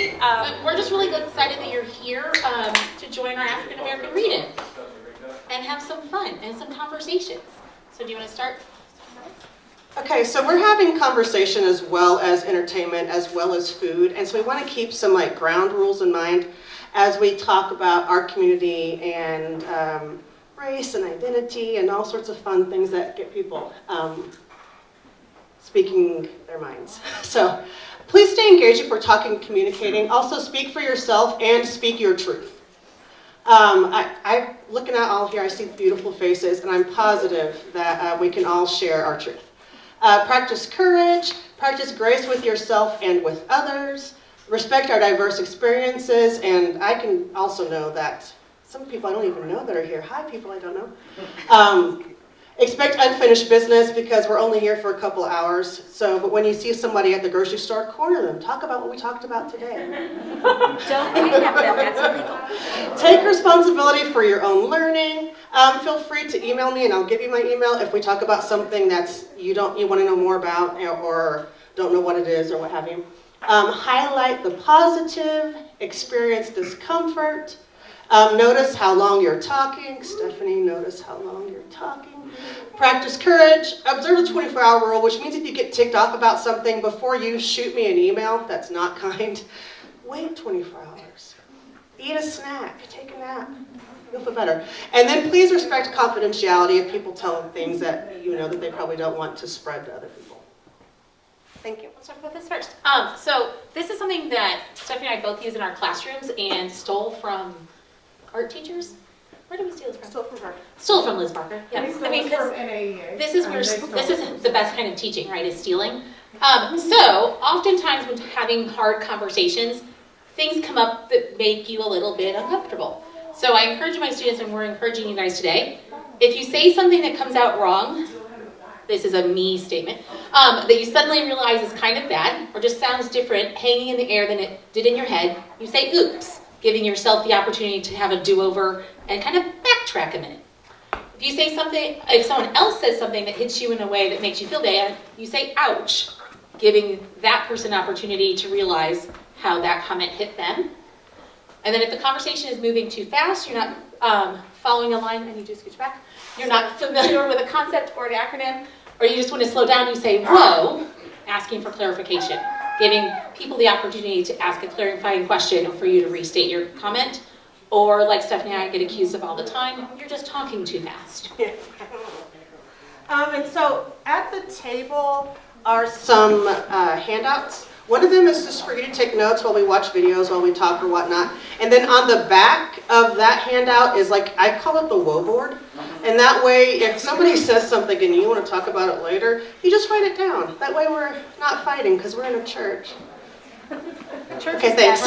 great. We're just really excited that you're here to join our African American Read-In and have some fun and some conversations. So do you want to start? Okay, so we're having conversation as well as entertainment, as well as food, and so we want to keep some ground rules in mind as we talk about our community and race and identity and all sorts of fun things that get people speaking their minds. So please stay engaged if we're talking and communicating. Also speak for yourself and speak your truth. I'm looking at all here, I see beautiful faces, and I'm positive that we can all share our truth. Practice courage, practice grace with yourself and with others, respect our diverse experiences, and I can also know that some people I don't even know that are here. Hi, people I don't know. Expect unfinished business because we're only here for a couple of hours. But when you see somebody at the grocery store, corner them. Talk about what we talked about today. Don't kidnap them, that's illegal. Take responsibility for your own learning. Feel free to email me and I'll give you my email if we talk about something that's you want to know more about or don't know what it is or what have you. Highlight the positive, experience discomfort. Notice how long you're talking. Stephanie, notice how long you're talking. Practice courage. Observe the 24-hour rule, which means if you get ticked off about something, before you shoot me an email, that's not kind, wait 24 hours. Eat a snack. Take a nap. You'll feel better. And then please respect confidentiality if people tell things that you know that they probably don't want to spread to other people. Thank you. Let's talk about this first. So this is something that Stephanie and I both use in our classrooms and stole from art teachers. Where did we steal it from? Stole from Liz Barker. Yes. I mean, because this is the best kind of teaching, right? Is stealing. So oftentimes when having hard conversations, things come up that make you a little bit uncomfortable. So I encourage my students, and we're encouraging you guys today, if you say something that comes out wrong, this is a me statement, that you suddenly realize is kind of bad, or just sounds different, hanging in the air than it did in your head, you say oops, giving yourself the opportunity to have a do-over and kind of backtrack a minute. If you say something, if someone else says something that hits you in a way that makes you feel bad, you say ouch, giving that person an opportunity to realize how that comment hit them. And then if the conversation is moving too fast, you're not following a line, I need you to scooch back, you're not familiar with a concept or an acronym, or you just want to slow down, you say whoa, asking for clarification, giving people the opportunity to ask a clarifying question or for you to restate your comment. Or like Stephanie and I get accused of all the time, you're just talking too fast. Yeah. And so at the table are some handouts. One of them is just for you to take notes while we watch videos, while we talk or whatnot. And then on the back of that handout is I call it the woe board. And that way, if somebody says something and you want to talk about it later, you just write it down. That way we're not fighting because we're in a church. Okay, thanks.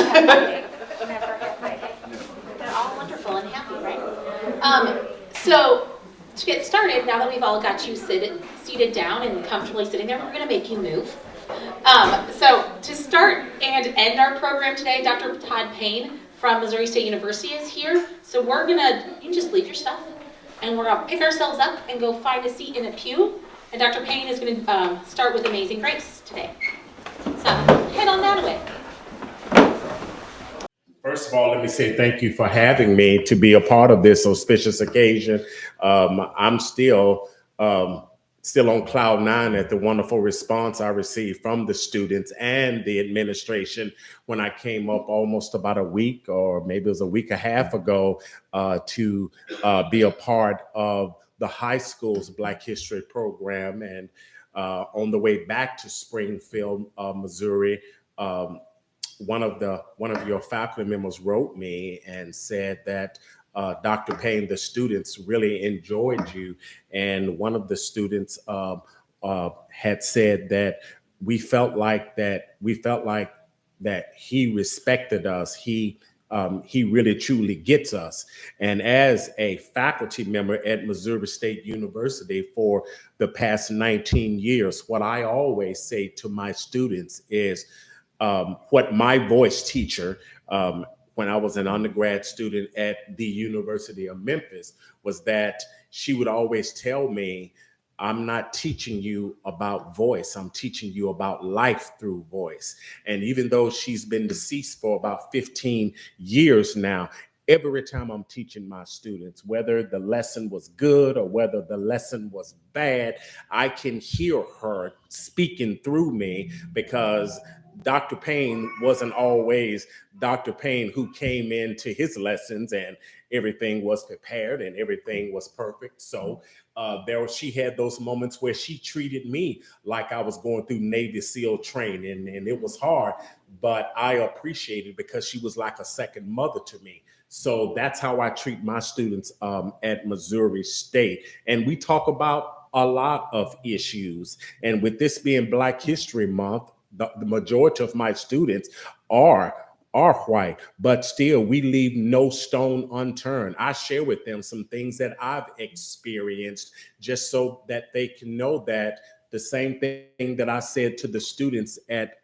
They're all wonderful and happy, right? So to get started, now that we've all got you seated down and comfortably sitting there, we're going to make you move. So to start and end our program today, Dr. Todd Payne from Missouri State University is here. So you can just leave your stuff, and we're going to pick ourselves up and go find a seat in a pew. And Dr. Payne is going to start with Amazing Grace today. So head on that way. First of all, let me say thank you for having me to be a part of this auspicious occasion. I'm still on cloud nine at the wonderful response I received from the students and the administration when I came up almost about a week, or maybe it was a week and a half ago, to be a part of the high school's Black History program. And on the way back to Springfield, Missouri, one of your faculty members wrote me and said that Dr. Payne, the students really enjoyed you. And one of the students had said that we felt like that he respected us. He really truly gets us. And as a faculty member at Missouri State University for the past 19 years, what I always say to my students is what my voice teacher, when I was an undergrad student at the University of Memphis, was that she would always tell me, I'm not teaching you about voice. I'm teaching you about life through voice. And even though she's been deceased for about 15 years now, every time I'm teaching my students, whether the lesson was good or whether the lesson was bad, I can hear her speaking through me, because Dr. Payne wasn't always Dr. Payne who came into his lessons and everything was prepared and everything was perfect. So she had those moments where she treated me like I was going through Navy SEAL training, and it was hard, but I appreciated it because she was like a second mother to me. So that's how I treat my students at Missouri State. And we talk about a lot of issues. And with this being Black History Month, the majority of my students are white, but still we leave no stone unturned. I share with them some things that I've experienced just so that they can know that the same thing that I said to the students at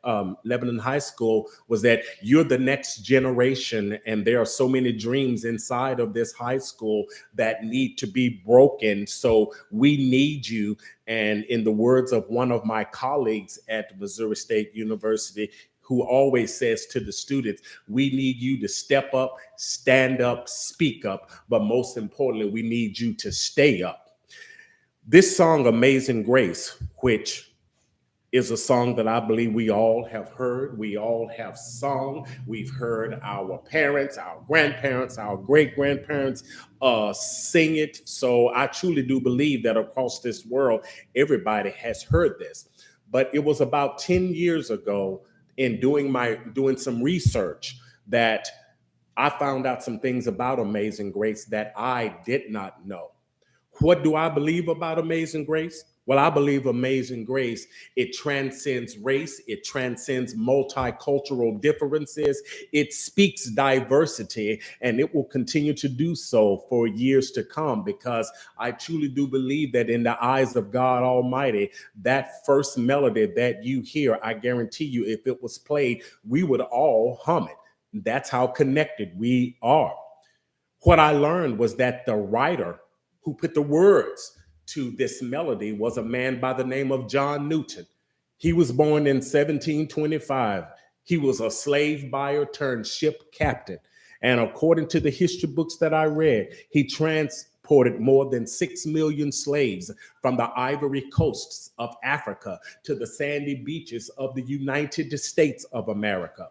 Lebanon High School was that you're the next generation, and there are so many dreams inside of this high school that need to be broken. So we need you. And in the words of one of my colleagues at Missouri State University, who always says to the students, we need you to step up, stand up, speak up, but most importantly, we need you to stay up. This song, Amazing Grace, which is a song that I believe we all have heard, we all have sung, we've heard our parents, our grandparents, our great-grandparents sing it. So I truly do believe that across this world, everybody has heard this. But it was about 10 years ago, in doing some research, that I found out some things about Amazing Grace that I did not know. What do I believe about Amazing Grace? Well, I believe Amazing Grace, it transcends race, it transcends multicultural differences, it speaks diversity, and it will continue to do so for years to come, because I truly do believe that in the eyes of God Almighty, that first melody that you hear, I guarantee you, if it was played, we would all hum it. That's how connected we are. What I learned was that the writer who put the words to this melody was a man by the name of John Newton. He was born in 1725. He was a slave buyer turned ship captain. And according to the history books that I read, he transported more than 6 million slaves from the ivory coasts of Africa to the sandy beaches of the United States of America.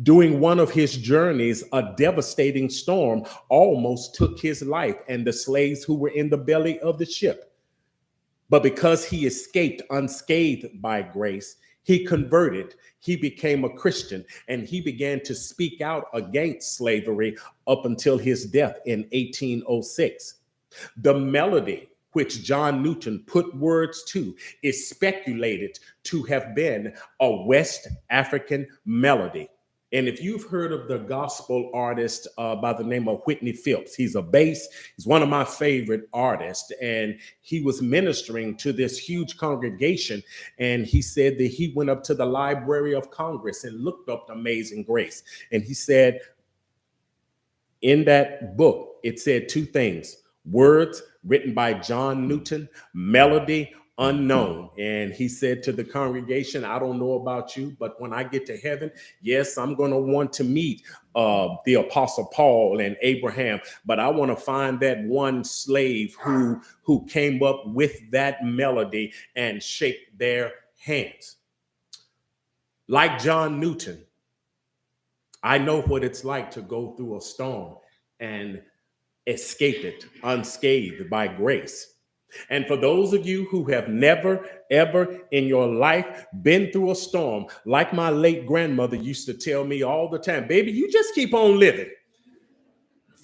During one of his journeys, a devastating storm almost took his life and the slaves who were in the belly of the ship. But because he escaped unscathed by grace, he converted, he became a Christian, and he began to speak out against slavery up until his death in 1806. The melody which John Newton put words to is speculated to have been a West African melody. And if you've heard of the gospel artist by the name of Whitney Phillips, he's a bass, he's one of my favorite artists, and he was ministering to this huge congregation, and he said that he went up to the Library of Congress and looked up Amazing Grace, and he said in that book, it said two things: words written by John Newton, melody unknown. And he said to the congregation, I don't know about you, but when I get to heaven, yes, I'm going to want to meet the Apostle Paul and Abraham, but I want to find that one slave who came up with that melody and shake their hands. Like John Newton, I know what it's like to go through a storm and escape it unscathed by grace. And for those of you who have never, ever in your life been through a storm, like my late grandmother used to tell me all the time, baby, you just keep on living.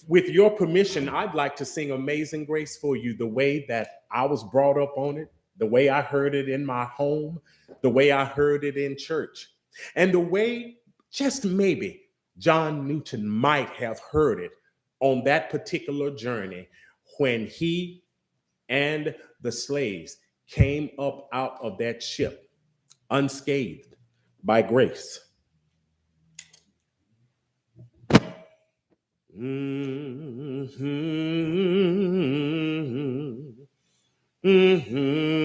With your permission, I'd like to sing Amazing Grace for you the way that I was brought up on it, the way I heard it in my home, the way I heard it in church, and the way, just maybe, John Newton might have heard it on that particular journey when he and the slaves came up out of that ship unscathed by grace. Mm-hmm. Mm-hmm.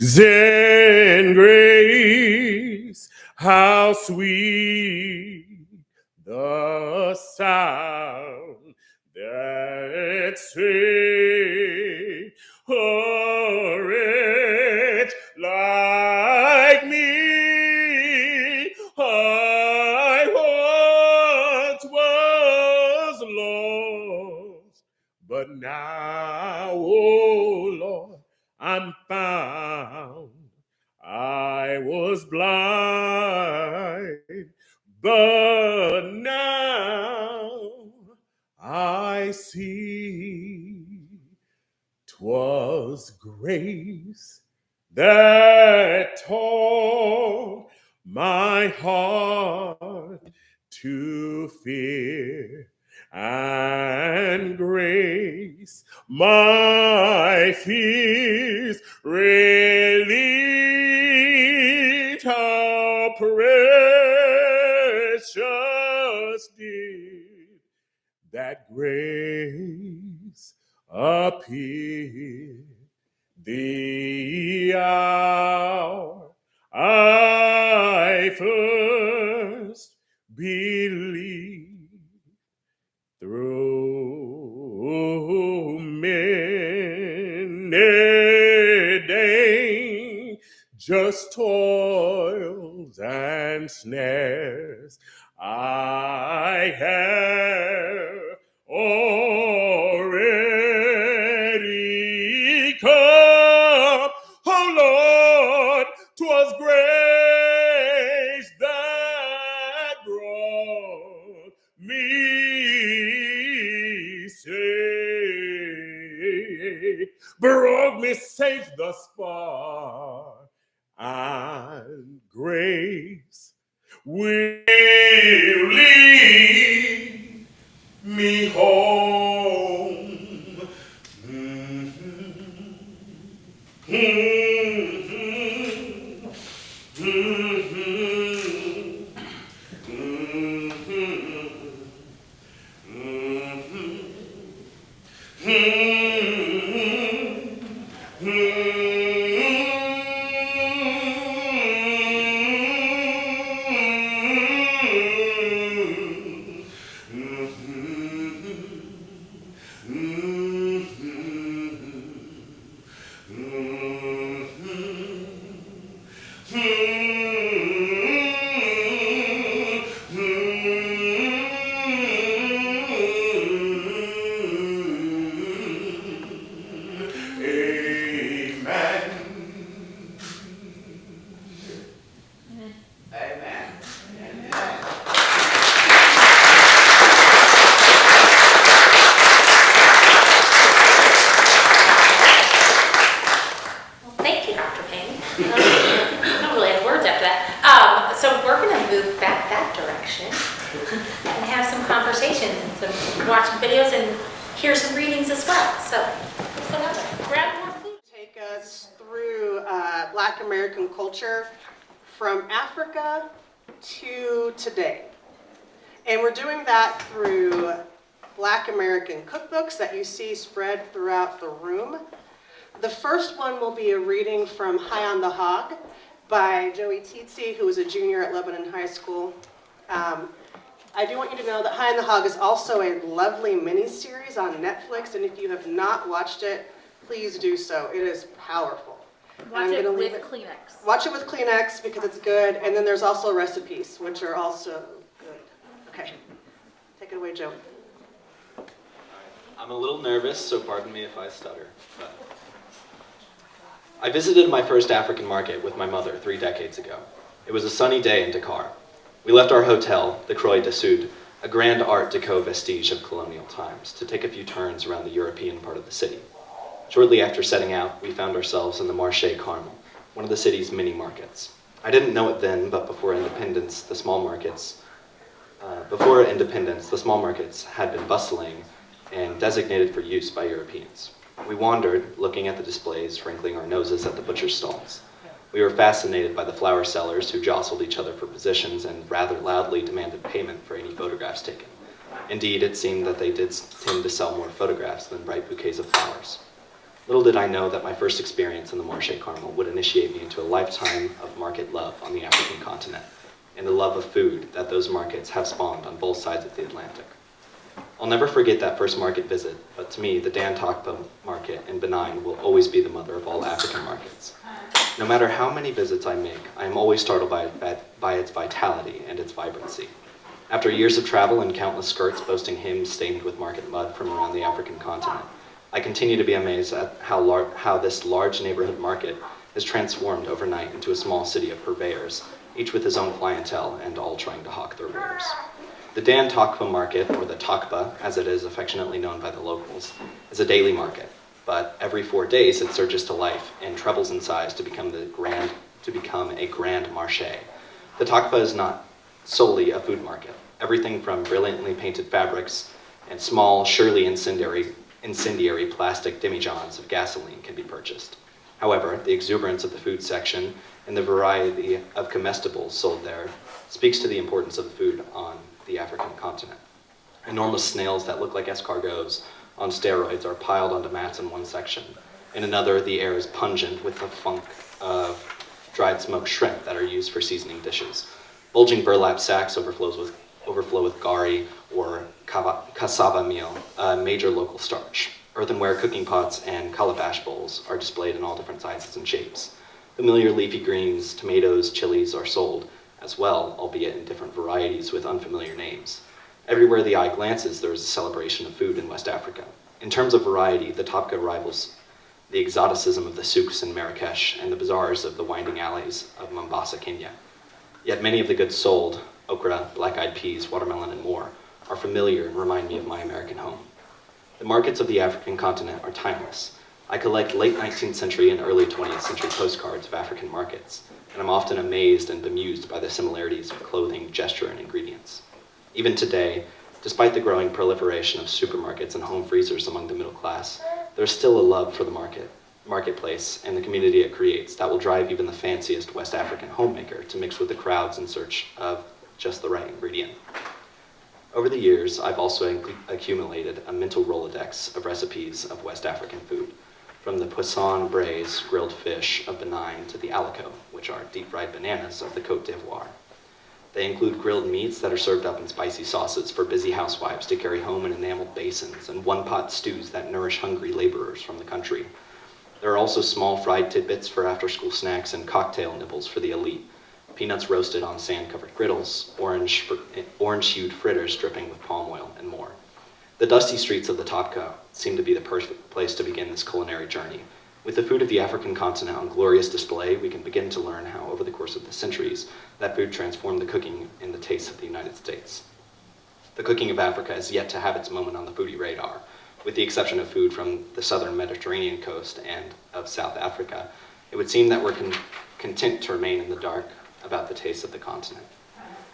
Amazing grace, how sweet the sound that saved a wretch like me. I once was lost, but now, oh Lord, I'm found. I was blind, but now I see. 'Twas grace that taught my heart to fear, and grace my fears relieved. How precious did that grace appear the hour I first believed. Through many days, just toils and snares, I have already come. Oh Lord, 'twas grace that brought me safe, brought me safe thus far, and grace will lead me home. Thank you, Dr. Payne. I don't really have words after that. So we're going to move back that direction and have some conversations and some watch some videos and hear some readings as well. So let's go that way. Grab more food. Take us through Black American culture from Africa to today. And we're doing that through Black American cookbooks that you see spread throughout the room. The first one will be a reading from High on the Hog by Joey Tsitsi, who is a junior at Lebanon High School. I do want you to know that High on the Hog is also a lovely mini-series on Netflix, and if you have not watched it, please do so. It is powerful. Watch it with Kleenex. Watch it with Kleenex because it's good, and then there's also recipes, which are also good. Okay, take it away, Joe. I'm a little nervous, so pardon me if I stutter. But I visited my first African market with my mother 3 decades ago. It was a sunny day in Dakar. We left our hotel, the Croix du Sud, a grand Art Deco vestige of colonial times, to take a few turns around the European part of the city. Shortly after setting out, we found ourselves in the Marché Carmel, one of the city's mini markets. I didn't know it then, but before independence, the small markets had been bustling and designated for use by Europeans. We wandered, looking at the displays, wrinkling our noses at the butcher's stalls. We were fascinated by the flower sellers who jostled each other for positions and rather loudly demanded payment for any photographs taken. Indeed, it seemed that they did tend to sell more photographs than bright bouquets of flowers. Little did I know that my first experience in the Marché Carmel would initiate me into a lifetime of market love on the African continent, and the love of food that those markets have spawned on both sides of the Atlantic. I'll never forget that first market visit, but to me, the Dan Tokpa market in Benin will always be the mother of all African markets. No matter how many visits I make, I am always startled by its vitality and its vibrancy. After years of travel and countless skirts boasting hymns stained with market mud from around the African continent, I continue to be amazed at how this large neighborhood market is transformed overnight into a small city of purveyors, each with his own clientele and all trying to hawk their wares. The Dan Tokpa market, or the Tokpa, as it is affectionately known by the locals, is a daily market, but every 4 days it surges to life and trebles in size to become a grand marché. The Tokpa is not solely a food market. Everything from brilliantly painted fabrics and small, surely incendiary plastic demijohns of gasoline can be purchased. However, the exuberance of the food section and the variety of comestibles sold there speaks to the importance of food on the African continent. Enormous snails that look like escargots on steroids are piled onto mats in one section. In another, the air is pungent with the funk of dried smoked shrimp that are used for seasoning dishes. Bulging burlap sacks overflow with gari or cassava meal, a major local starch. Earthenware cooking pots and calabash bowls are displayed in all different sizes and shapes. Familiar leafy greens, tomatoes, chilies are sold as well, albeit in different varieties with unfamiliar names. Everywhere the eye glances, there is a celebration of food in West Africa. In terms of variety, the Tokpa rivals the exoticism of the souks in Marrakesh and the bazaars of the winding alleys of Mombasa, Kenya. Yet many of the goods sold, okra, black-eyed peas, watermelon, and more, are familiar and remind me of my American home. The markets of the African continent are timeless. I collect late 19th century and early 20th century postcards of African markets, and I'm often amazed and bemused by the similarities of clothing, gesture, and ingredients. Even today, despite the growing proliferation of supermarkets and home freezers among the middle class, there's still a love for the marketplace and the community it creates that will drive even the fanciest West African homemaker to mix with the crowds in search of just the right ingredient. Over the years, I've also accumulated a mental Rolodex of recipes of West African food, from the poisson braise, grilled fish of Benin, to the alico, which are deep-fried bananas of the Côte d'Ivoire. They include grilled meats that are served up in spicy sauces for busy housewives to carry home in enameled basins, and one-pot stews that nourish hungry laborers from the country. There are also small fried tidbits for after-school snacks and cocktail nibbles for the elite, peanuts roasted on sand-covered griddles, orange-hued fritters dripping with palm oil, and more. The dusty streets of the Tokpa seem to be the perfect place to begin this culinary journey. With the food of the African continent on glorious display, we can begin to learn how, over the course of the centuries, that food transformed the cooking and the tastes of the United States. The cooking of Africa is yet to have its moment on the foodie radar. With the exception of food from the southern Mediterranean coast and of South Africa, it would seem that we're content to remain in the dark about the taste of the continent.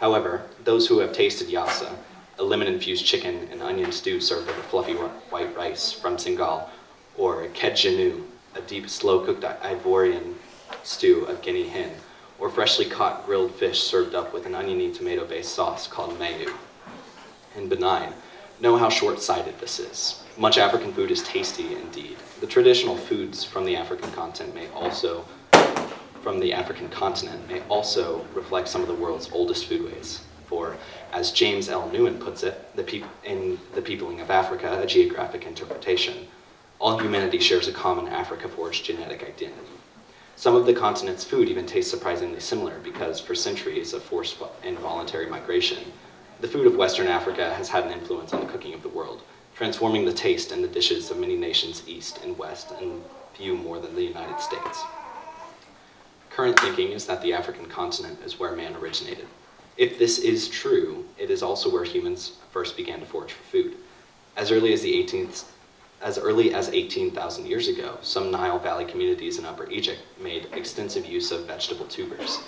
However, those who have tasted yassa, a lemon-infused chicken and onion stew served over fluffy white rice from Senegal, or kedjenu, a deep, slow-cooked Ivorian stew of Guinea hen, or freshly caught grilled fish served up with an oniony tomato-based sauce called mayu. In Benin, know how short-sighted this is. Much African food is tasty indeed. The traditional foods from the African continent may also reflect some of the world's oldest foodways. For, as James L. Newen puts it, in The Peopling of Africa, a geographic interpretation, all humanity shares a common Africa-forged genetic identity. Some of the continent's food even tastes surprisingly similar because for centuries of forced and voluntary migration, the food of Western Africa has had an influence on the cooking of the world, transforming the taste and the dishes of many nations east and west, and few more than the United States. Current thinking is that the African continent is where man originated. If this is true, it is also where humans first began to forage for food. As early as 18,000 years ago, some Nile Valley communities in Upper Egypt made extensive use of vegetable tubers.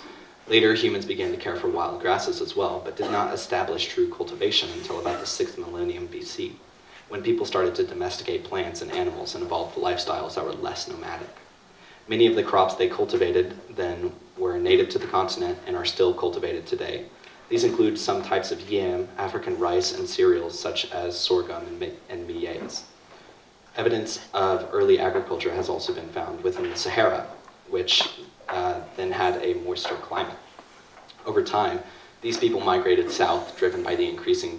Later, humans began to care for wild grasses as well, but did not establish true cultivation until about the 6th millennium BC, when people started to domesticate plants and animals and evolved lifestyles that were less nomadic. Many of the crops they cultivated then were native to the continent and are still cultivated today. These include some types of yam, African rice, and cereals such as sorghum and maize. Evidence of early agriculture has also been found within the Sahara, which then had a moister climate. Over time, these people migrated south, driven by the increasing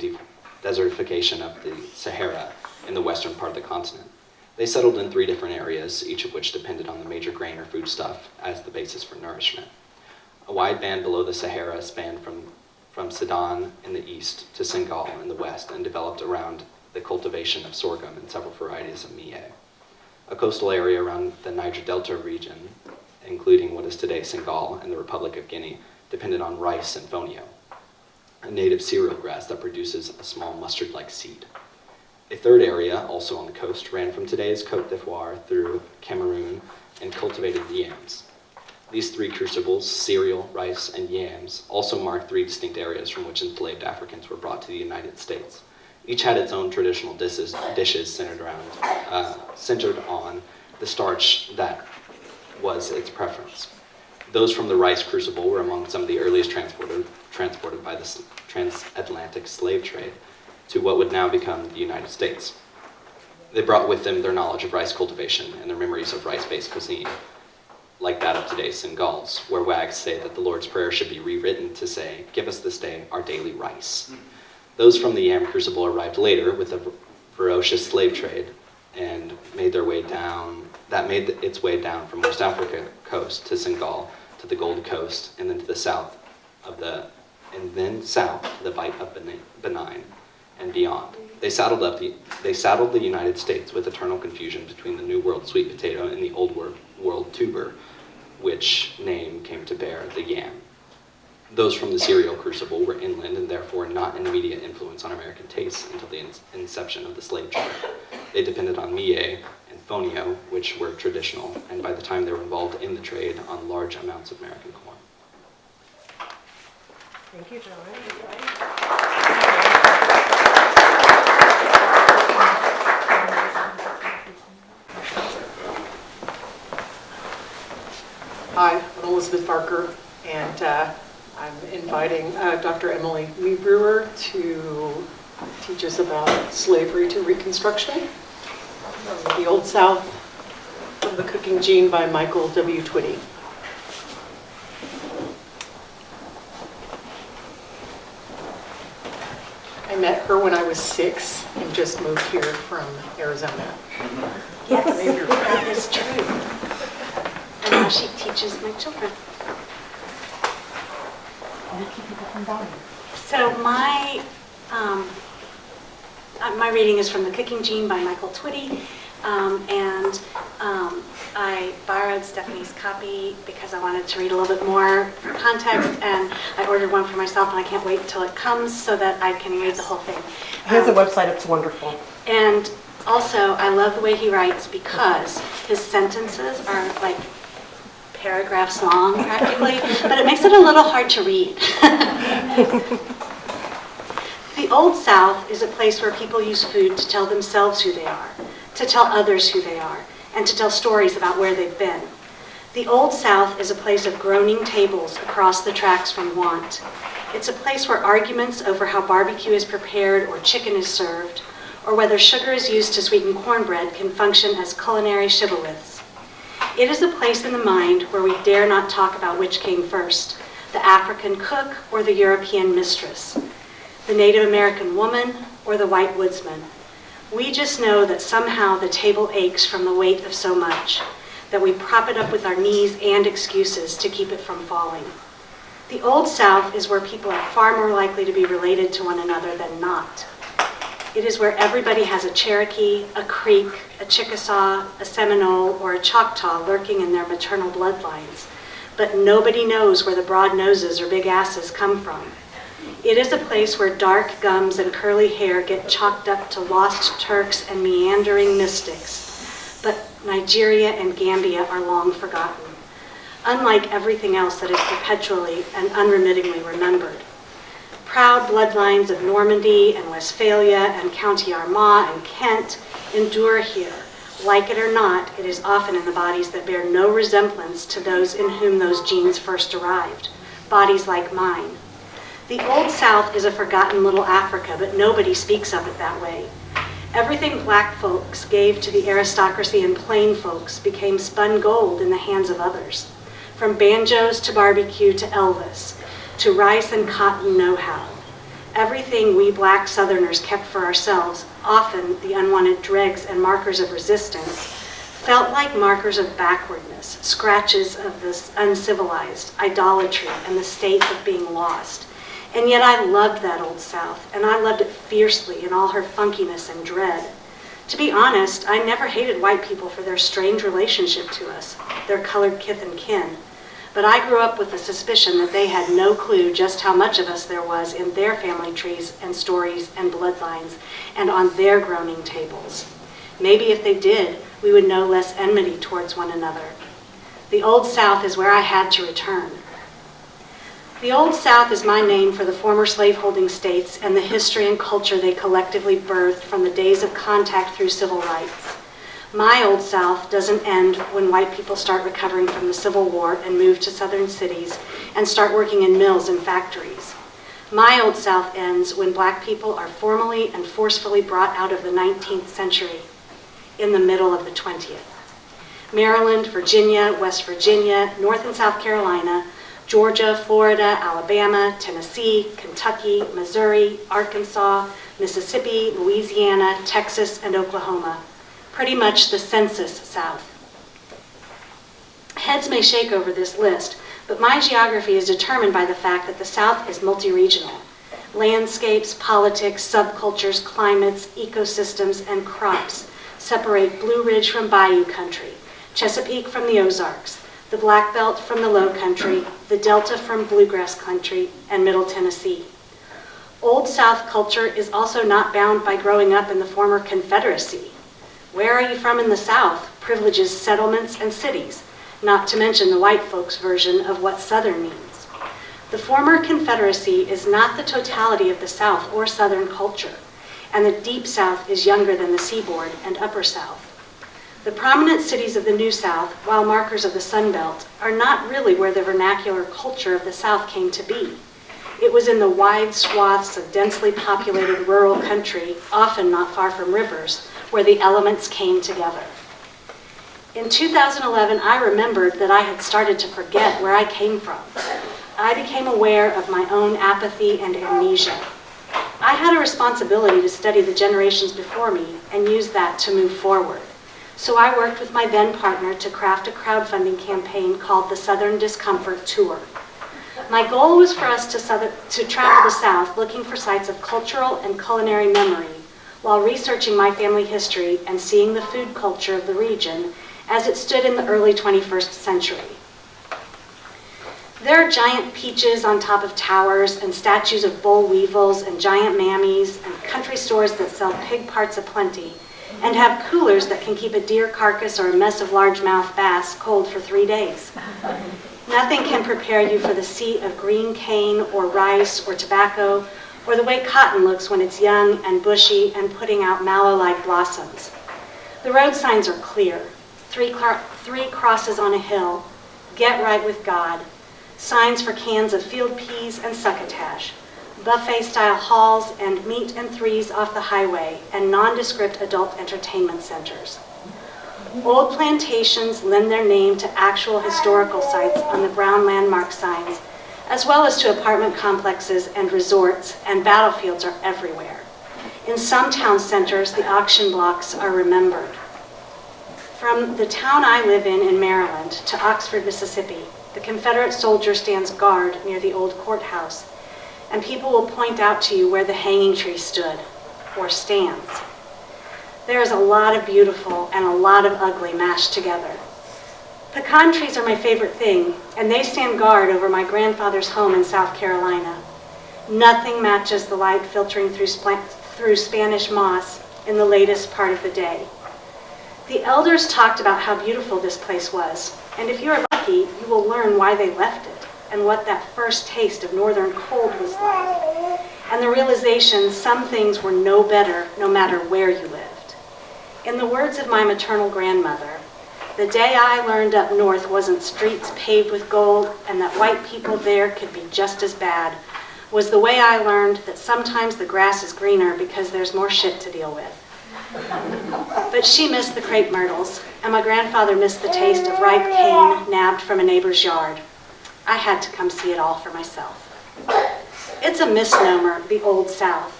desertification of the Sahara in the western part of the continent. They settled in 3 different areas, each of which depended on the major grain or foodstuff as the basis for nourishment. A wide band below the Sahara spanned from Sudan in the east to Senegal in the west and developed around the cultivation of sorghum and several varieties of millet. A coastal area around the Niger Delta region, including what is today Senegal and the Republic of Guinea, depended on rice and fonio, a native cereal grass that produces a small mustard-like seed. A third area, also on the coast, ran from today's Côte d'Ivoire through Cameroon and cultivated yams. These 3 crucibles, cereal, rice, and yams, also mark 3 distinct areas from which enslaved Africans were brought to the United States. Each had its own traditional dishes centered on the starch that was its preference. Those from the rice crucible were among some of the earliest transported by the transatlantic slave trade to what would now become the United States. They brought with them their knowledge of rice cultivation and their memories of rice-based cuisine, like that of today's Sengals, where wags say that the Lord's Prayer should be rewritten to say, "Give us this day our daily rice." Those from the yam crucible arrived later with the ferocious slave trade and made its way down from West Africa coast to Senegal to the Gold Coast and then to the south to the Bight of Benin and beyond. They saddled the United States with eternal confusion between the New World sweet potato and the Old World tuber, which name came to bear the yam. Those from the cereal crucible were inland and therefore not an immediate influence on American tastes until the inception of the slave trade. They depended on millet and fonio, which were traditional, and by the time they were involved in the trade, on large amounts of American corn. Thank you, John. Hi, I'm Elizabeth Barker, and I'm inviting Dr. Emily Brewer to teach us about slavery to Reconstruction, The Old South, from The Cooking Gene by Michael W. Twitty. I met her when I was 6 and just moved here from Arizona. Yes, that is true. And now she teaches my children. So my reading is from The Cooking Gene by Michael Twitty, and I borrowed Stephanie's copy because I wanted to read a little bit more for context, and I ordered one for myself, and I can't wait until it comes so that I can read the whole thing. He has a website, it's wonderful. And also, I love the way he writes because his sentences are like paragraphs long practically, but it makes it a little hard to read. The Old South is a place where people use food to tell themselves who they are, to tell others who they are, and to tell stories about where they've been. The Old South is a place of groaning tables across the tracks from want. It's a place where arguments over how barbecue is prepared or chicken is served, or whether sugar is used to sweeten cornbread can function as culinary shibboleths. It is a place in the mind where we dare not talk about which came first, the African cook or the European mistress, the Native American woman or the white woodsman. We just know that somehow the table aches from the weight of so much, that we prop it up with our knees and excuses to keep it from falling. The Old South is where people are far more likely to be related to one another than not. It is where everybody has a Cherokee, a Creek, a Chickasaw, a Seminole, or a Choctaw lurking in their maternal bloodlines. But nobody knows where the broad noses or big asses come from, It is a place where dark gums and curly hair get chalked up to lost Turks and meandering mystics. But Nigeria and Gambia are long forgotten, unlike everything else that is perpetually and unremittingly remembered. Proud bloodlines of Normandy and Westphalia and County Armagh and Kent endure here. Like it or not, it is often in the bodies that bear no resemblance to those in whom those genes first arrived, bodies like mine. The Old South is a forgotten little Africa, but nobody speaks of it that way. Everything black folks gave to the aristocracy and plain folks became spun gold in the hands of others. From banjos to barbecue to Elvis, to rice and cotton know-how. Everything we black Southerners kept for ourselves, often the unwanted dregs and markers of resistance, felt like markers of backwardness, scratches of this uncivilized, idolatry, and the state of being lost. And yet I loved that Old South, and I loved it fiercely in all her funkiness and dread. To be honest, I never hated white people for their strange relationship to us, their colored kith and kin. But I grew up with the suspicion that they had no clue just how much of us there was in their family trees and stories and bloodlines and on their groaning tables. Maybe if they did, we would know less enmity towards one another. The Old South is where I had to return. The Old South is my name for the former slaveholding states and the history and culture they collectively birthed from the days of contact through civil rights. My Old South doesn't end when white people start recovering from the Civil War and move to southern cities and start working in mills and factories. My Old South ends when black people are formally and forcefully brought out of the 19th century in the middle of the 20th. Maryland, Virginia, West Virginia, North and South Carolina, Georgia, Florida, Alabama, Tennessee, Kentucky, Missouri, Arkansas, Mississippi, Louisiana, Texas, and Oklahoma. Pretty much the census South. Heads may shake over this list, but my geography is determined by the fact that the South is multi-regional. Landscapes, politics, subcultures, climates, ecosystems, and crops separate Blue Ridge from Bayou Country, Chesapeake from the Ozarks, the Black Belt from the Low Country, the Delta from Bluegrass Country, and Middle Tennessee. Old South culture is also not bound by growing up in the former Confederacy. Where are you from in the South? Privileges settlements and cities, not to mention the white folks' version of what Southern means. The former Confederacy is not the totality of the South or Southern culture, and the Deep South is younger than the Seaboard and Upper South. The prominent cities of the New South, while markers of the Sun Belt, are not really where the vernacular culture of the South came to be. It was in the wide swaths of densely populated rural country, often not far from rivers, where the elements came together. In 2011, I remembered that I had started to forget where I came from. I became aware of my own apathy and amnesia. I had a responsibility to study the generations before me and use that to move forward. So I worked with my then partner to craft a crowdfunding campaign called the Southern Discomfort Tour. My goal was for us to travel the South looking for sites of cultural and culinary memory while researching my family history and seeing the food culture of the region as it stood in the early 21st century. There are giant peaches on top of towers and statues of boll weevils and giant mammies and country stores that sell pig parts aplenty and have coolers that can keep a deer carcass or a mess of largemouth bass cold for 3 days. Nothing can prepare you for the sea of green cane or rice or tobacco or the way cotton looks when it's young and bushy and putting out mallow-like blossoms. The road signs are clear. Three crosses on a hill, get right with God, signs for cans of field peas and succotash, buffet-style halls and meat and threes off the highway, and nondescript adult entertainment centers. Old plantations lend their name to actual historical sites on the brown landmark signs, as well as to apartment complexes and resorts, and battlefields are everywhere. In some town centers, the auction blocks are remembered. From the town I live in Maryland, to Oxford, Mississippi, the Confederate soldier stands guard near the old courthouse, and people will point out to you where the hanging tree stood, or stands. There is a lot of beautiful and a lot of ugly mashed together. Pecan trees are my favorite thing, and they stand guard over my grandfather's home in South Carolina. Nothing matches the light filtering through Spanish moss in the latest part of the day. The elders talked about how beautiful this place was, and if you are lucky, you will learn why they left it and what that first taste of northern cold was like, and the realization some things were no better no matter where you lived. In the words of my maternal grandmother, the day I learned up north wasn't streets paved with gold and that white people there could be just as bad, was the way I learned that sometimes the grass is greener because there's more shit to deal with. But she missed the crepe myrtles, and my grandfather missed the taste of ripe cane nabbed from a neighbor's yard. I had to come see it all for myself. It's a misnomer, the Old South.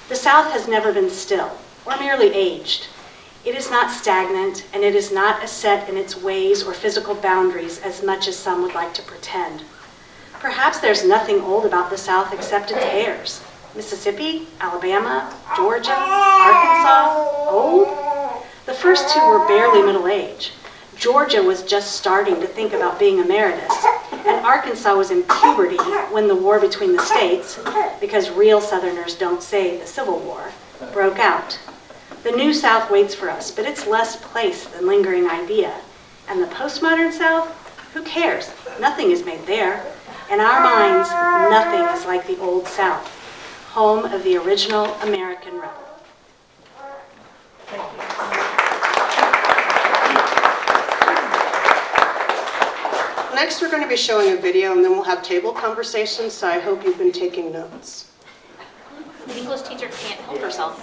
The South has never been still, or merely aged. It is not stagnant, and it is not as set in its ways or physical boundaries as much as some would like to pretend. Perhaps there's nothing old about the South except its heirs. Mississippi, Alabama, Georgia, Arkansas, old? The first two were barely middle age. Georgia was just starting to think about being emeritus, and Arkansas was in puberty when the war between the states, because real Southerners don't say the Civil War, broke out. The New South waits for us, but it's less place than lingering idea. And the postmodern South? Who cares? Nothing is made there. In our minds, nothing is like the Old South, home of the original American rebel. Next, we're going to be showing a video, and then we'll have table conversations, so I hope you've been taking notes. The English teacher can't help herself.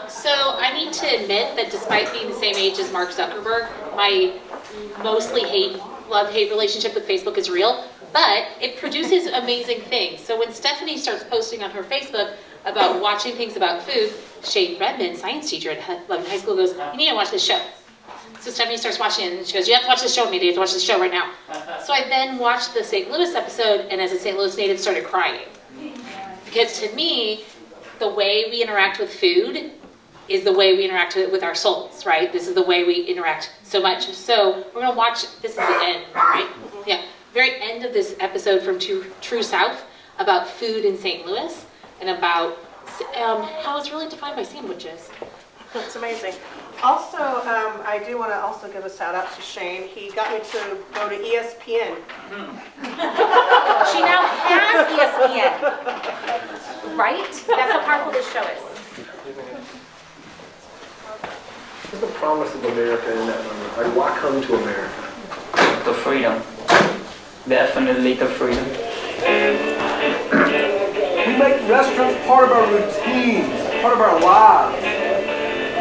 So I need to admit that despite being the same age as Mark Zuckerberg, my mostly love-hate relationship with Facebook is real, but it produces amazing things. So when Stephanie starts posting on her Facebook about watching things about food, Shade Redmond, science teacher at Lebanon High School, goes, "You need to watch this show." So Stephanie starts watching it, and she goes, "You have to watch this show with me. You have to watch this show right now." So I then watched the St. Louis episode, and as a St. Louis native, started crying. Because to me, the way we interact with food is the way we interact with our souls, right? This is the way we interact so much. So we're going to watch, this is the end, right? Yeah, very end of this episode from True South about food in St. Louis and about how it's really defined by sandwiches. That's amazing. Also, I do want to also give a shout out to Shane. He got me to go to ESPN. She now has ESPN. Right? That's how powerful this show is. What's the promise of America in that moment? Like, why come to America? The freedom. Definitely the freedom. We make restaurants part of our routines, part of our lives.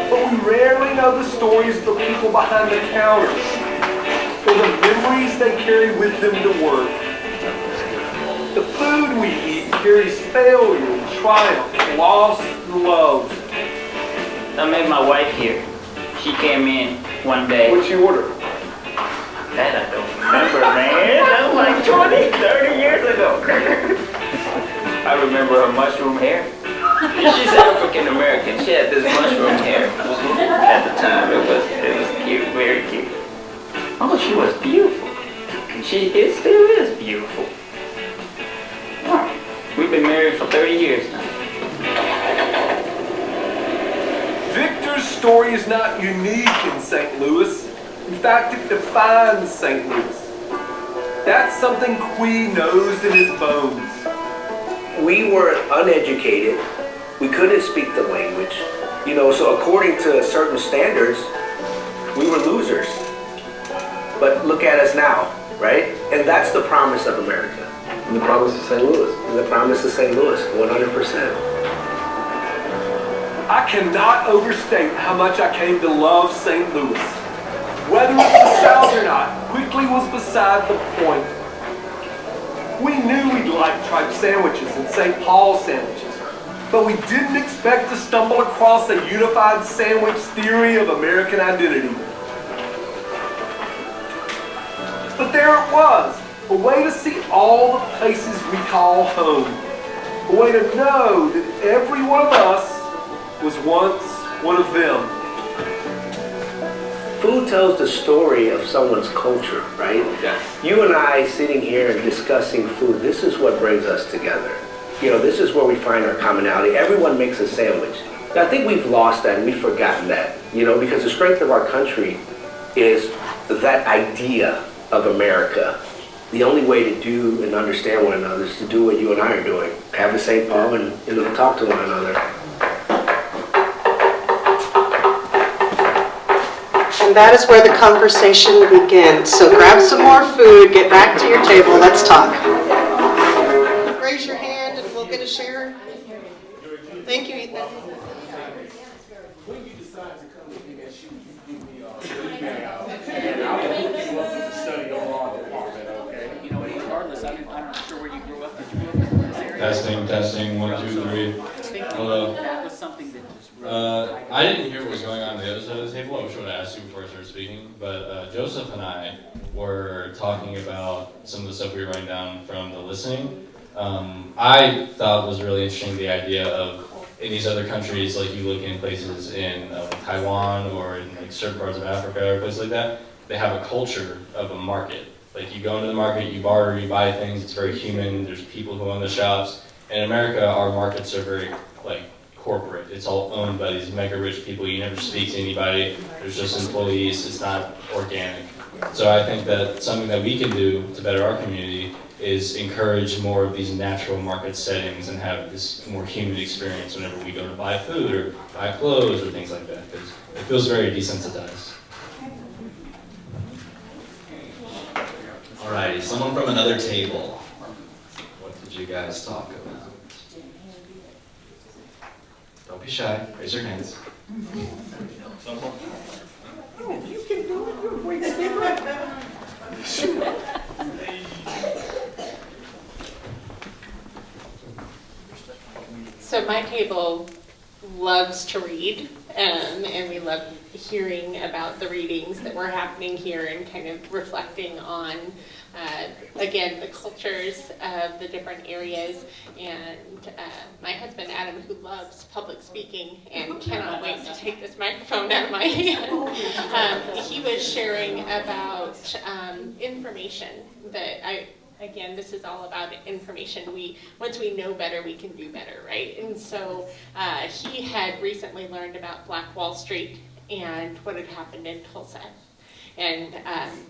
But we rarely know the stories of the people behind the counters, or the memories they carry with them to work. The food we eat carries failure and triumph, loss and love. I met my wife here. She came in one day. What'd you order? That I don't remember, man. That was like 20, 30 years ago. I remember her mushroom hair. She's African American. She had this mushroom hair. At the time, it was cute, very cute. Oh, she was beautiful. She still is beautiful. Oh, we've been married for 30 years now. Victor's story is not unique in St. Louis. In fact, it defines St. Louis. That's something Quee knows in his bones. We were uneducated. We couldn't speak the language. So according to certain standards, we were losers. But look at us now, right? And that's the promise of America. And the promise of St. Louis. And the promise of St. Louis, 100%. I cannot overstate how much I came to love St. Louis. Whether it's the South or not, quickly was beside the point. We knew we'd like tripe sandwiches and St. Paul sandwiches, but we didn't expect to stumble across a unified sandwich theory of American identity. But there it was, a way to see all the places we call home, a way to know that every one of us was once one of them. Food tells the story of someone's culture, right? Yes. You and I sitting here and discussing food, this is what brings us together. You know, this is where we find our commonality. Everyone makes a sandwich. And I think we've lost that and we've forgotten that, you know, because the strength of our country is that idea of America. The only way to do and understand one another is to do what you and I are doing. Have the same pub and, you know, talk to one another. And that is where the conversation begins. So grab some more food, get back to your table, let's talk. Raise your hand and we'll get a share. Thank you, Ethan. When you decide to come to MSU, you give me an email, and I'll look you up in the study or law department, okay? You know, regardless, I'm not sure where you grew up. Did you grow up in this area? Testing, 1, 2, 3. Hello. That was something that just really... I didn't hear what was going on the other side of the table. I wish I would have asked you before I started speaking. But Joseph and I were talking about some of the stuff we were writing down from the listening. I thought was really interesting the idea of in these other countries, like you look in places in Taiwan or in like certain parts of Africa or places like that, they have a culture of a market. Like you go into the market, you barter, you buy things, it's very human, there's people who own the shops. In America, our markets are very like corporate. It's all owned by these mega rich people. You never speak to anybody. There's just employees. It's not organic. So I think that something that we can do to better our community is encourage more of these natural market settings and have this more human experience whenever we go to buy food or buy clothes or things like that, because it feels very desensitized. Alrighty, someone from another table. What did you guys talk about? Don't be shy, raise your hands. Someone? You can do it, you're a great speaker. So my table loves to read, and we love hearing about the readings that were happening here and kind of reflecting on, again, the cultures of the different areas. And my husband, Adam, who loves public speaking and cannot wait to take this microphone out of my hand, he was sharing about information that again, this is all about information. Once we know better, we can do better, right? And so he had recently learned about Black Wall Street and what had happened in Tulsa. And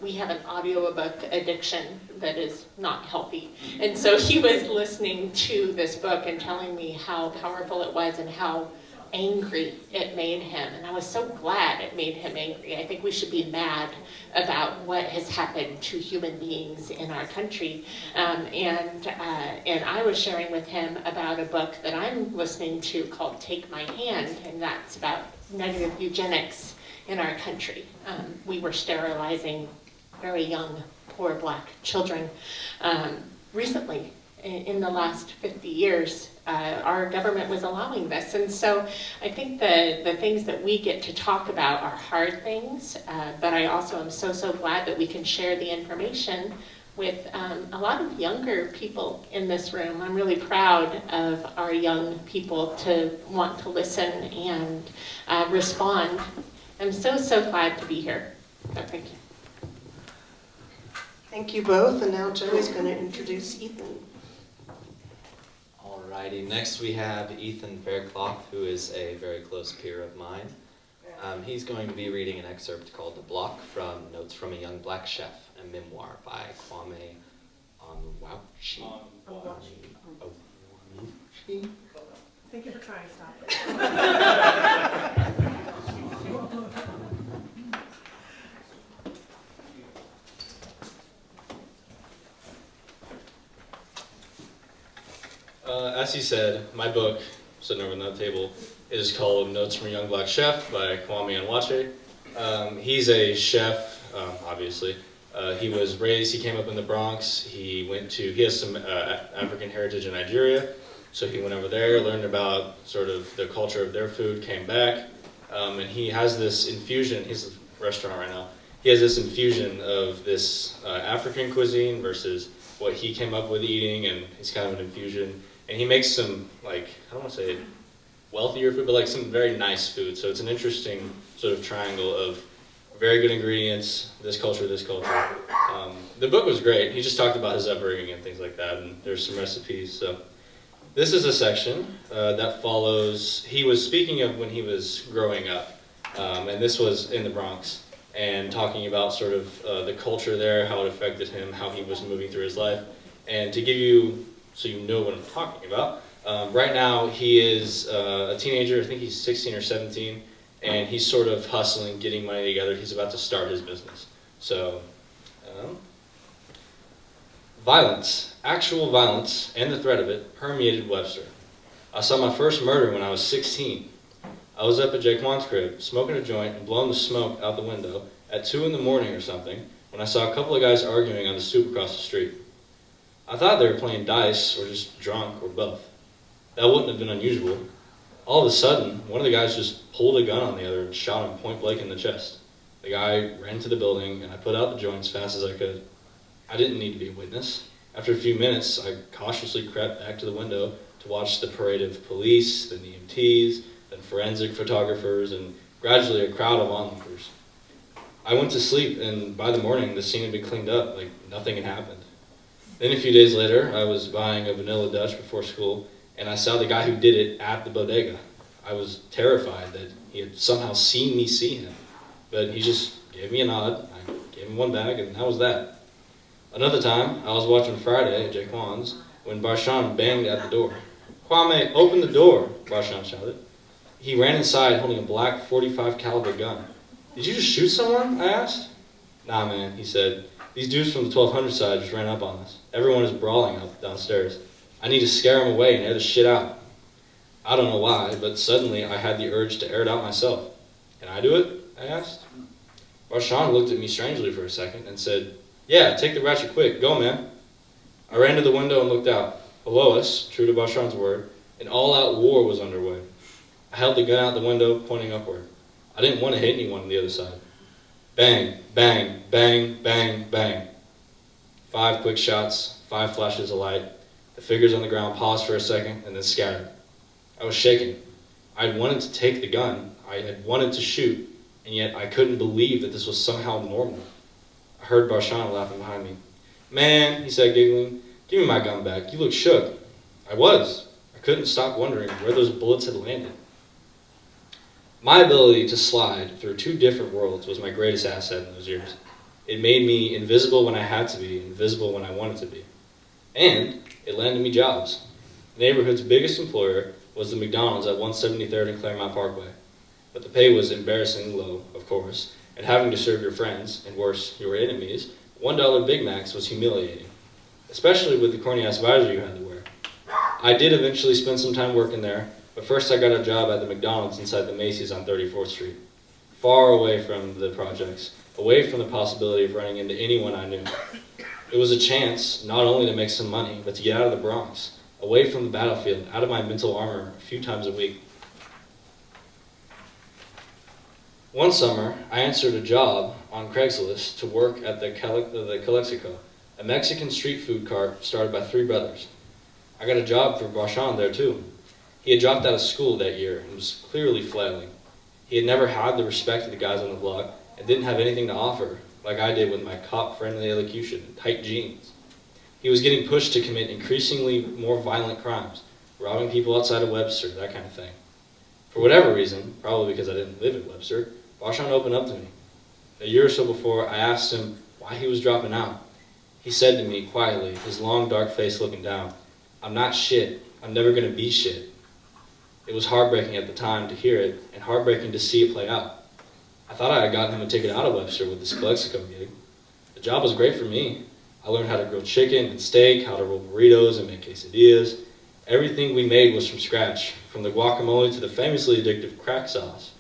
we have an audiobook addiction that is not healthy. And so he was listening to this book and telling me how powerful it was and how angry it made him. And I was so glad it made him angry. I think we should be mad about what has happened to human beings in our country. And I was sharing with him about a book that I'm listening to called Take My Hand, and that's about negative eugenics in our country. We were sterilizing very young, poor Black children. Recently, in the last 50 years, our government was allowing this. And so I think the things that we get to talk about are hard things, but I also am so glad that we can share the information with a lot of younger people in this room. I'm really proud of our young people to want to listen and respond. I'm so glad to be here. So thank you. Thank you both, and now Joey's going to introduce Ethan. Alrighty, next we have Ethan Faircloth, who is a very close peer of mine. He's going to be reading an excerpt called The Block from Notes from a Young Black Chef, a memoir by Kwame Onwuachi. Thank you for trying, stop. As he said, my book, sitting over on that table, is called Notes from a Young Black Chef by Kwame Onwuachi. He's a chef, obviously. He was raised, he came up in the Bronx. He has some African heritage in Nigeria. So he went over there, learned about sort of the culture of their food, came back. And he has this infusion, he's a restaurant right now. He has this infusion of this African cuisine versus what he came up with eating, and he's kind of an infusion. And he makes some, like, I don't want to say wealthier food, but like some very nice food. So it's an interesting sort of triangle of very good ingredients, this culture, this culture. The book was great. He just talked about his upbringing and things like that, and there's some recipes. So This is a section that follows, he was speaking of when he was growing up, and this was in the Bronx, and talking about sort of the culture there, how it affected him, how he was moving through his life. And to give you, so you know what I'm talking about, right now he is a teenager, I think he's 16 or 17, and he's sort of hustling, getting money together. He's about to start his business. So, violence, actual violence, and the threat of it permeated Webster. I saw my first murder when I was 16. I was up at Jaquan's crib, smoking a joint and blowing the smoke out the window at 2 in the morning or something, when I saw a couple of guys arguing on the stoop across the street. I thought they were playing dice or just drunk or both. That wouldn't have been unusual. All of a sudden, one of the guys just pulled a gun on the other and shot him point blank in the chest. The guy ran to the building and I put out the joint as fast as I could. I didn't need to be a witness. After a few minutes, I cautiously crept back to the window to watch the parade of police, then EMTs, then forensic photographers, and gradually a crowd of onlookers. I went to sleep, and by the morning, the scene had been cleaned up, like nothing had happened. Then a few days later, I was buying a vanilla Dutch before school, and I saw the guy who did it at the bodega. I was terrified that he had somehow seen me see him, but he just gave me a nod. I gave him one bag, and that was that. Another time, I was watching Friday at Jaquan's when Barshan banged at the door. "Kwame, open the door," Barshan shouted. He ran inside holding a black .45 caliber gun. "Did you just shoot someone?" I asked. "Nah, man," he said. "These dudes from the 1200 side just ran up on us. Everyone is brawling up downstairs. I need to scare them away and air the shit out." I don't know why, but suddenly I had the urge to air it out myself. "Can I do it?" I asked. Barshan looked at me strangely for a second and said, "Yeah, take the ratchet quick. Go, man." I ran to the window and looked out. Below us, true to Barshan's word, an all-out war was underway. I held the gun out the window, pointing upward. I didn't want to hit anyone on the other side. Bang, bang, bang, bang, bang. 5 quick shots, 5 flashes of light. The figures on the ground paused for a second and then scattered. I was shaking. I had wanted to take the gun. I had wanted to shoot, and yet I couldn't believe that this was somehow normal. I heard Barshan laughing behind me. "Man," he said, giggling, "give me my gun back. You look shook." I was. I couldn't stop wondering where those bullets had landed. My ability to slide through 2 different worlds was my greatest asset in those years. It made me invisible when I had to be, invisible when I wanted to be. And it landed me jobs. The neighborhood's biggest employer was the McDonald's at 173rd and Claremont Parkway. But the pay was embarrassingly low, of course, and having to serve your friends, and worse, your enemies, $1 Big Macs was humiliating, especially with the corny-ass visor you had to wear. I did eventually spend some time working there, but first I got a job at the McDonald's inside the Macy's on 34th Street, far away from the projects, away from the possibility of running into anyone I knew. It was a chance not only to make some money, but to get out of the Bronx, away from the battlefield, out of my mental armor a few times a week. One summer, I answered a job on Craigslist to work at the Calexico, a Mexican street food cart started by 3 brothers. I got a job for Barshan there too. He had dropped out of school that year and was clearly flailing. He had never had the respect of the guys on the block and didn't have anything to offer, like I did with my cop-friendly elocution and tight jeans. He was getting pushed to commit increasingly more violent crimes, robbing people outside of Webster, that kind of thing. For whatever reason, probably because I didn't live in Webster, Barshan opened up to me. A year or so before, I asked him why he was dropping out. He said to me quietly, his long dark face looking down, "I'm not shit. I'm never going to be shit." It was heartbreaking at the time to hear it, and heartbreaking to see it play out. I thought I had gotten him a ticket out of Webster with this Calexico gig. The job was great for me. I learned how to grill chicken and steak, how to roll burritos and make quesadillas. Everything we made was from scratch, from the guacamole to the famously addictive crack sauce.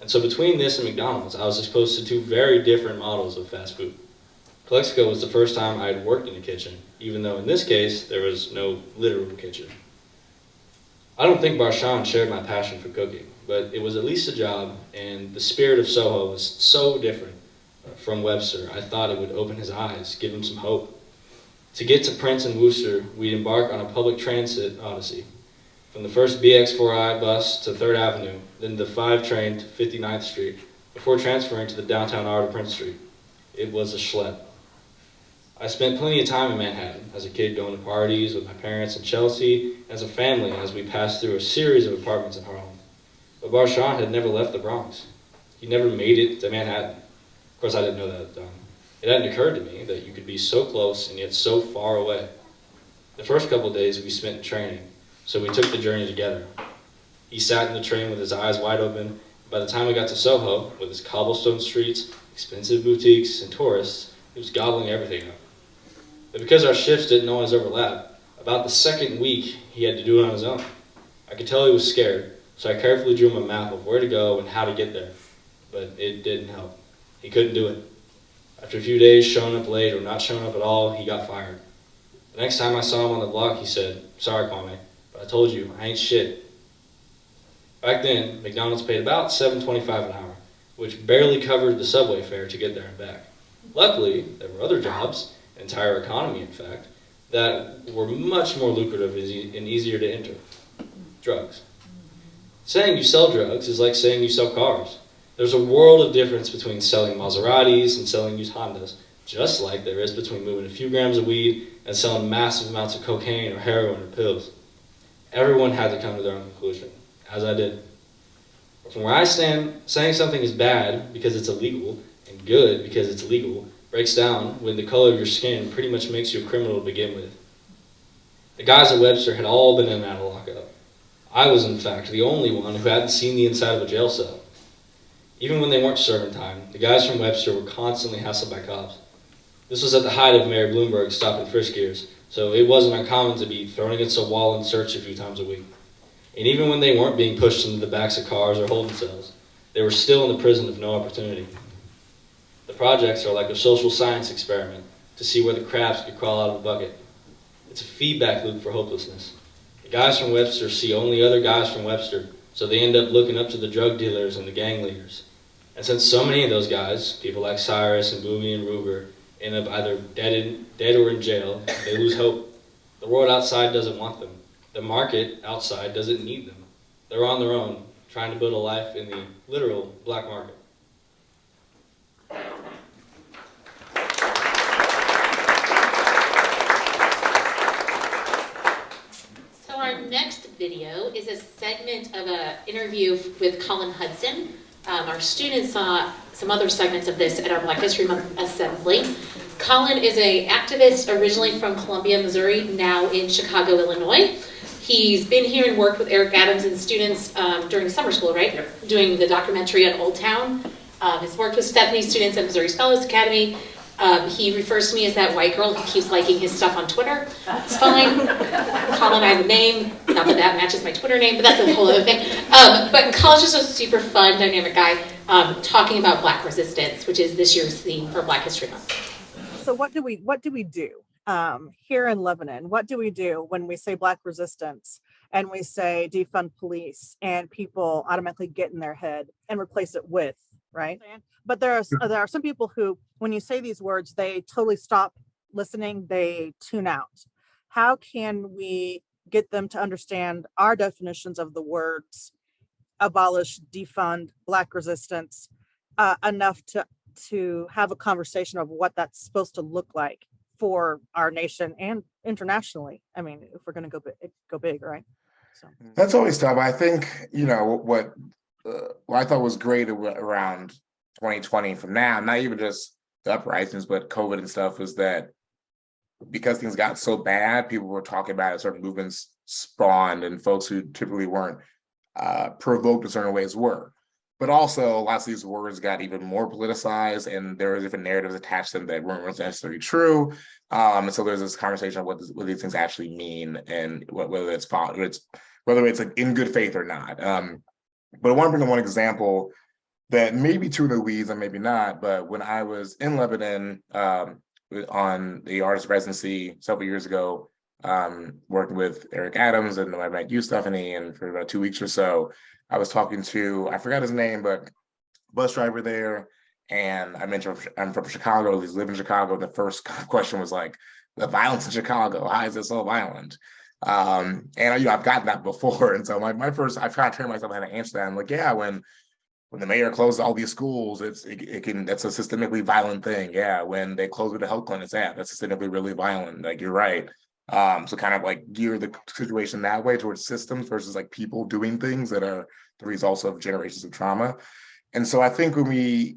And so between this and McDonald's, I was exposed to 2 very different models of fast food. Calexico was the first time I had worked in a kitchen, even though in this case, there was no literal kitchen. I don't think Barshan shared my passion for cooking, but it was at least a job, and the spirit of Soho was so different from Webster, I thought it would open his eyes, give him some hope. To get to Prince and Worcester, we'd embark on a public transit odyssey. From the first BX4I bus to 3rd Avenue, then the 5 train to 59th Street, before transferring to the downtown art of Prince Street. It was a schlep. I spent plenty of time in Manhattan as a kid going to parties with my parents in Chelsea, and as a family as we passed through a series of apartments in Harlem. But Barshawn had never left the Bronx. He never made it to Manhattan. Of course, I didn't know that at the time. It hadn't occurred to me that you could be so close and yet so far away. The first couple of days we spent in training, so we took the journey together. He sat in the train with his eyes wide open. By the time we got to Soho, with its cobblestone streets, expensive boutiques, and tourists, he was gobbling everything up. But because our shifts didn't always overlap, about the second week, he had to do it on his own. I could tell he was scared, so I carefully drew him a map of where to go and how to get there. But it didn't help. He couldn't do it. After a few days showing up late or not showing up at all, he got fired. The next time I saw him on the block, he said, "Sorry, Kwame, but I told you, I ain't shit." Back then, McDonald's paid about $7.25 an hour, which barely covered the subway fare to get there and back. Luckily, there were other jobs, an entire economy in fact, that were much more lucrative and easier to enter. Drugs. Saying you sell drugs is like saying you sell cars. There's a world of difference between selling Maseratis and selling used Hondas, just like there is between moving a few grams of weed and selling massive amounts of cocaine or heroin or pills. Everyone had to come to their own conclusion, as I did. But from where I stand, saying something is bad because it's illegal and good because it's legal breaks down when the color of your skin pretty much makes you a criminal to begin with. The guys at Webster had all been in and out of lockup. I was, in fact, the only one who hadn't seen the inside of a jail cell. Even when they weren't serving time, the guys from Webster were constantly hassled by cops. This was at the height of Mayor Bloomberg's stop and frisk years, so it wasn't uncommon to be thrown against a wall and searched a few times a week. And even when they weren't being pushed into the backs of cars or holding cells, they were still in the prison of no opportunity. The projects are like a social science experiment to see where the crabs could crawl out of the bucket. It's a feedback loop for hopelessness. The guys from Webster see only other guys from Webster, so they end up looking up to the drug dealers and the gang leaders. And since so many of those guys, people like Cyrus and Booby and Ruger, end up either dead or in jail, they lose hope. The world outside doesn't want them. The market outside doesn't need them. They're on their own, trying to build a life in the literal black market. So our next video is a segment of an interview with Colin Hudson. Our students saw some other segments of this at our Black History Month assembly. Colin is an activist originally from Columbia, Missouri, now in Chicago, Illinois. He's been here and worked with Eric Adams and students during summer school, right? Yep. Doing the documentary on Old Town. He's worked with Stephanie's students at Missouri Scholars Academy. He refers to me as that white girl who keeps liking his stuff on Twitter. It's fine. Colin, I have a name. Not that that matches my Twitter name, but that's a whole other thing. But Colin's just a super fun, dynamic guy talking about Black resistance, which is this year's theme for Black History Month. So what do we do here in Lebanon? What do we do when we say Black resistance and we say defund police and people automatically get in their head and replace it with, right? But there are some people who, when you say these words, they totally stop listening, they tune out. How can we get them to understand our definitions of the words abolish, defund, Black resistance, enough to have a conversation of what that's supposed to look like for our nation and internationally? I mean, if we're going to go big, right? So that's always tough. I think, what I thought was great around 2020 from now, not even just the uprisings, but COVID and stuff, was that because things got so bad, people were talking about it, certain movements spawned, and folks who typically weren't provoked in certain ways were. But also, lots of these words got even more politicized, and there were different narratives attached to them that weren't necessarily true. And so there's this conversation of what these things actually mean, and whether it's like in good faith or not. But I want to bring up one example that may be too in the weeds and maybe not. But when I was in Lebanon on the artist residency several years ago, working with Eric Adams, and I met you, Stephanie, and for about 2 weeks or so, I was talking to, I forgot his name, but bus driver there, and I mentioned I'm from Chicago, I live in Chicago. The first question was like, the violence in Chicago, how is it so violent? And I've gotten that before, and so my first, I've kind of trained myself how to answer that. I'm like, yeah, when when the mayor closes all these schools, that's a systemically violent thing. Yeah, when they close with the health clinics, that's systemically really violent. Like, you're right. So kind of like gear the situation that way towards systems versus like people doing things that are the results of generations of trauma. And so I think when we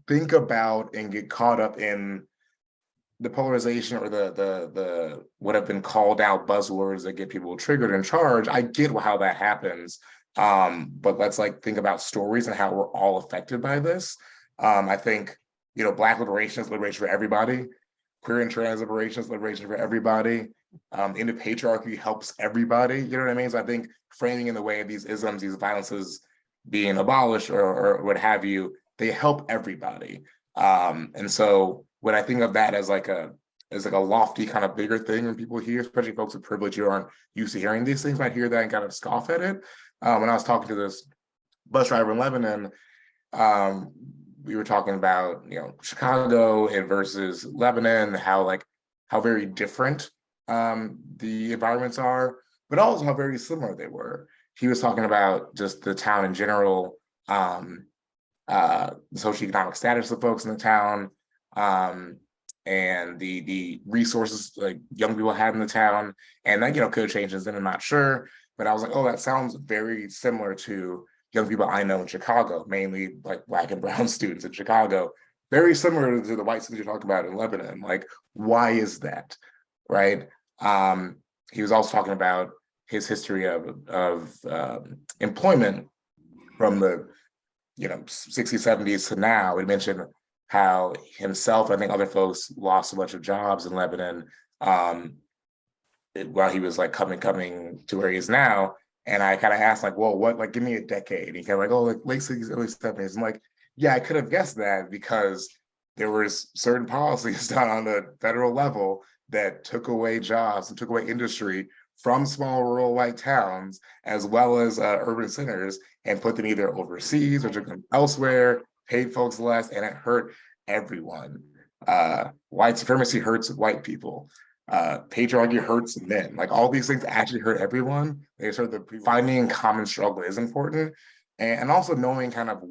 think about and get caught up in the polarization or the what have been called out buzzwords that get people triggered and charged, I get how that happens. But let's like think about stories and how we're all affected by this. I think, Black liberation is liberation for everybody. Queer and trans liberation is liberation for everybody. Into patriarchy helps everybody. You know what I mean? So I think framing in the way of these isms, these violences being abolished or what have you, they help everybody. And so when I think of that as like a lofty kind of bigger thing, when people hear, especially folks with privilege who aren't used to hearing these things, might hear that and kind of scoff at it. When I was talking to this bus driver in Lebanon, we were talking about, Chicago and versus Lebanon, how very different the environments are, but also how very similar they were. He was talking about just the town in general, the socioeconomic status of folks in the town, and the resources like young people had in the town, and that could have changed, then I'm not sure. But I was like, oh, that sounds very similar to young people I know in Chicago, mainly like Black and brown students in Chicago, very similar to the white students you're talking about in Lebanon. Like, why is that, right? He was also talking about his history of employment from the 60s, 70s to now. He mentioned how himself, I think other folks lost a bunch of jobs in Lebanon while he was like coming to where he is now. And I kind of asked like, well, what, like, give me a decade. And he kind of like, oh, like late 60s, early 70s. I'm like, yeah, I could have guessed that because there was certain policies done on the federal level that took away jobs and took away industry from small rural white towns, as well as urban centers, and put them either overseas or took them elsewhere, paid folks less, and it hurt everyone. White supremacy hurts white people. Patriarchy hurts men. Like, all these things actually hurt everyone. They sort of finding common struggle is important, and also knowing kind of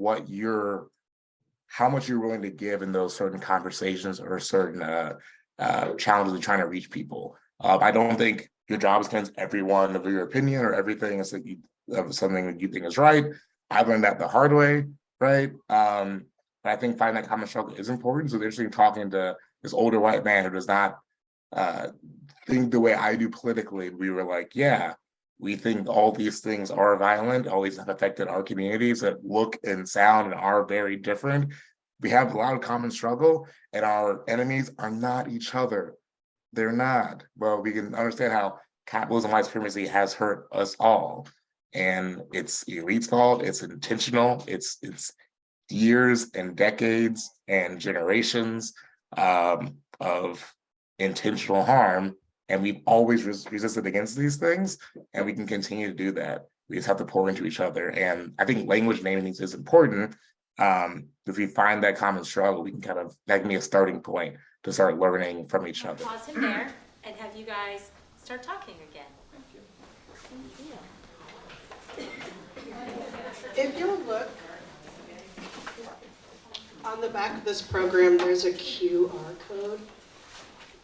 how much you're willing to give in those certain conversations or certain challenges of trying to reach people. I don't think your job is convince everyone of your opinion or everything is of something that you think is right. I've learned that the hard way, right? But I think finding that common struggle is important. So they're interesting talking to this older white man who does not think the way I do politically. We were like, yeah, we think all these things are violent, all these have affected our communities that look and sound and are very different. We have a lot of common struggle, and our enemies are not each other. They're not. Well, we can understand how capitalism, white supremacy has hurt us all. And it's elite's fault, it's intentional, it's years and decades and generations of intentional harm, and we've always resisted against these things, and we can continue to do that. We just have to pour into each other, and I think language naming is important. If we find that common struggle, we can that can be a starting point to start learning from each other. Pause him there and have you guys start talking again. Thank you. If you'll look on the back of this program, there's a QR code.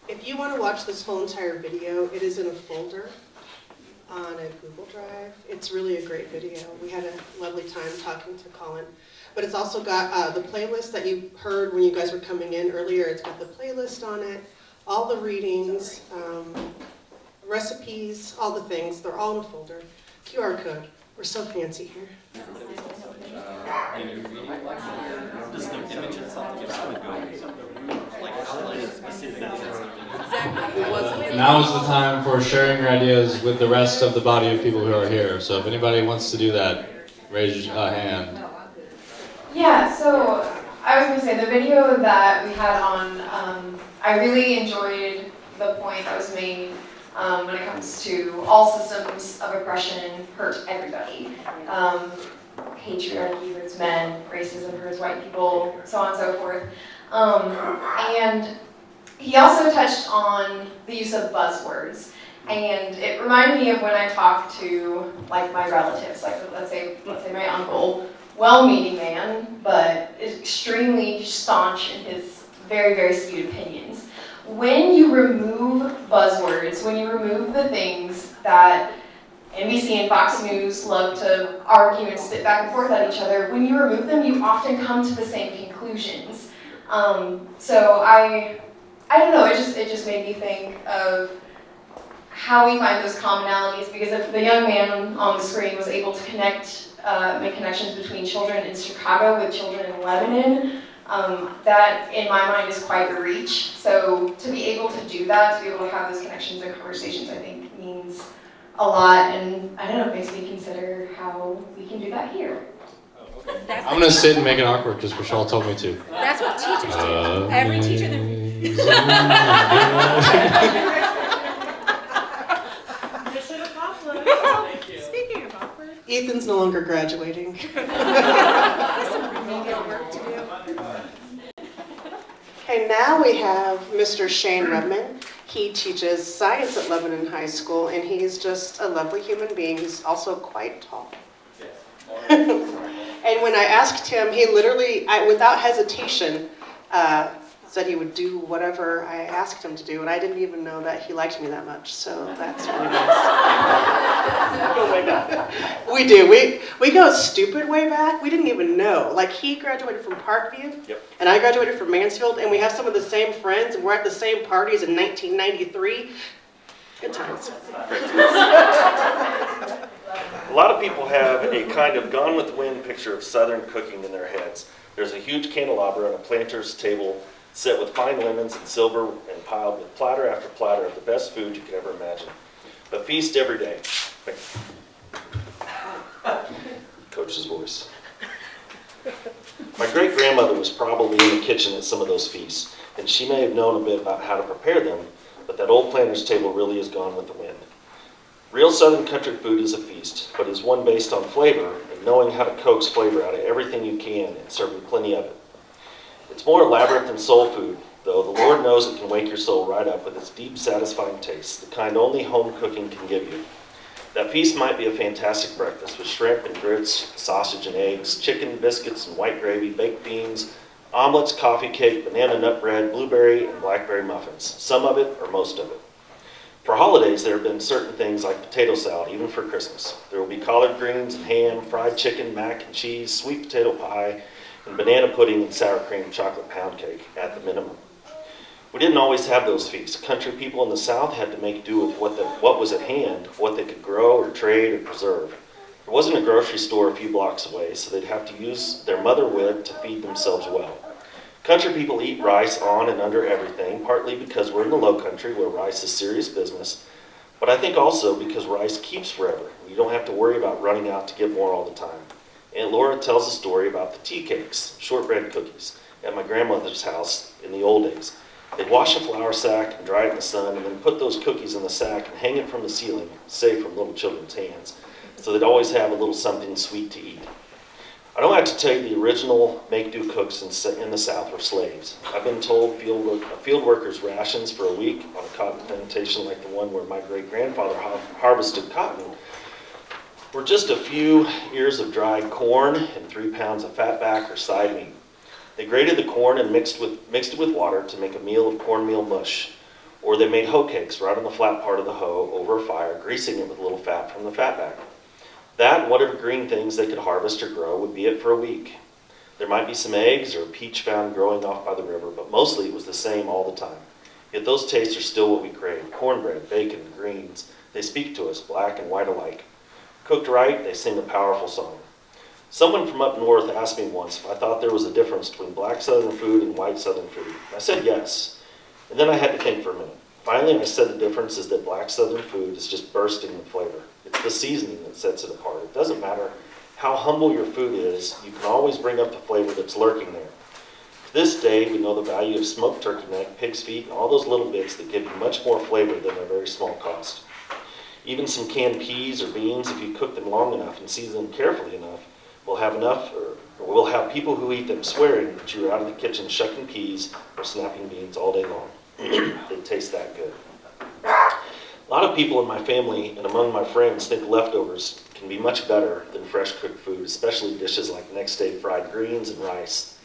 If you want to watch this whole entire video, it is in a folder on a Google Drive. It's really a great video. We had a lovely time talking to Colin. But it's also got the playlist that you heard when you guys were coming in earlier. It's got the playlist on it, all the readings, recipes, all the things. They're all in a folder. QR code. We're so fancy here. Now is the time for sharing your ideas with the rest of the body of people who are here. So if anybody wants to do that, raise a hand. Yeah, so I was going to say the video that we had on, I really enjoyed the point that was made when it comes to all systems of oppression hurt everybody. Patriarchy hurts men, racism hurts white people, so on and so forth. And he also touched on the use of buzzwords. And it reminded me of when I talk to like my relatives, like let's say my uncle, well-meaning man, but extremely staunch in his very, very skewed opinions. When you remove buzzwords, when you remove the things that NBC and Fox News love to argue and spit back and forth at each other, when you remove them, you often come to the same conclusions. So I don't know, it just made me think of how we find those commonalities, because if the young man on the screen was able to make connections between children in Chicago with children in Lebanon, that in my mind is quite a reach. So to be able to do that, to be able to have those connections and conversations, I think means a lot, and I don't know, it makes me consider how we can do that here. I'm gonna sit and make it awkward because Rochelle told me to. That's what teachers do. Every teacher Speaking of awkward, Ethan's no longer graduating. Okay, now we have Mr. Shane Redman. He teaches science at Lebanon High School, and he's just a lovely human being. He's also quite tall. And when I asked him, he literally, without hesitation, said he would do whatever I asked him to do, and I didn't even know that he liked me that much, so that's really nice. We do. We go stupid way back. We didn't even know. Like, he graduated from Parkview, and I graduated from Mansfield, and we have some of the same friends, and we're at the same parties in 1993. Good times. A lot of people have a kind of Gone with the Wind picture of Southern cooking in their heads. There's a huge candelabra on a planter's table set with fine linens and silver and piled with platter after platter of the best food you could ever imagine. But feast every day. Coach's voice. My great-grandmother was probably in the kitchen at some of those feasts, and she may have known a bit about how to prepare them, but that old planter's table really is gone with the wind. Real Southern country food is a feast, but is one based on flavor and knowing how to coax flavor out of everything you can and serving plenty of it. It's more elaborate than soul food, though the Lord knows it can wake your soul right up with its deep, satisfying taste, the kind only home cooking can give you. That feast might be a fantastic breakfast with shrimp and grits, sausage and eggs, chicken, biscuits and white gravy, baked beans, omelets, coffee cake, banana nut bread, blueberry and blackberry muffins, some of it or most of it. For holidays, there have been certain things like potato salad, even for Christmas. There will be collard greens and ham, fried chicken, mac and cheese, sweet potato pie, and banana pudding and sour cream chocolate pound cake at the minimum. We didn't always have those feasts. Country people in the South had to make do with what was at hand, what they could grow or trade or preserve. There wasn't a grocery store a few blocks away, so they'd have to use their mother wit to feed themselves well. Country people eat rice on and under everything, partly because we're in the low country where rice is serious business, but I think also because rice keeps forever. You don't have to worry about running out to get more all the time. Aunt Laura tells a story about the tea cakes, shortbread cookies, at my grandmother's house in the old days. They'd wash a flour sack and dry it in the sun and then put those cookies in the sack and hang it from the ceiling, safe from little children's hands, so they'd always have a little something sweet to eat. I don't have to tell you the original make-do cooks in the South were slaves. I've been told field workers' rations for a week on a cotton plantation like the one where my great-grandfather harvested cotton were just a few ears of dried corn and 3 pounds of fatback or side meat. They grated the corn and mixed it with water to make a meal of cornmeal mush, or they made hoe cakes right on the flat part of the hoe over a fire, greasing it with a little fat from the fatback. That and whatever green things they could harvest or grow would be it for a week. There might be some eggs or a peach found growing off by the river, but mostly it was the same all the time. Yet those tastes are still what we crave: cornbread, bacon, greens. They speak to us, black and white alike. Cooked right, they sing a powerful song. Someone from up north asked me once if I thought there was a difference between black Southern food and white Southern food. I said yes, and then I had to think for a minute. Finally, I said the difference is that black Southern food is just bursting with flavor. It's the seasoning that sets it apart. It doesn't matter how humble your food is, you can always bring up the flavor that's lurking there. To this day, we know the value of smoked turkey neck, pig's feet, and all those little bits that give you much more flavor than their very small cost. Even some canned peas or beans, if you cook them long enough and season them carefully enough, we'll have people who eat them swearing that you're out of the kitchen shucking peas or snapping beans all day long. They taste that good. A lot of people in my family and among my friends think leftovers can be much better than fresh cooked food, especially dishes like next day fried greens and rice.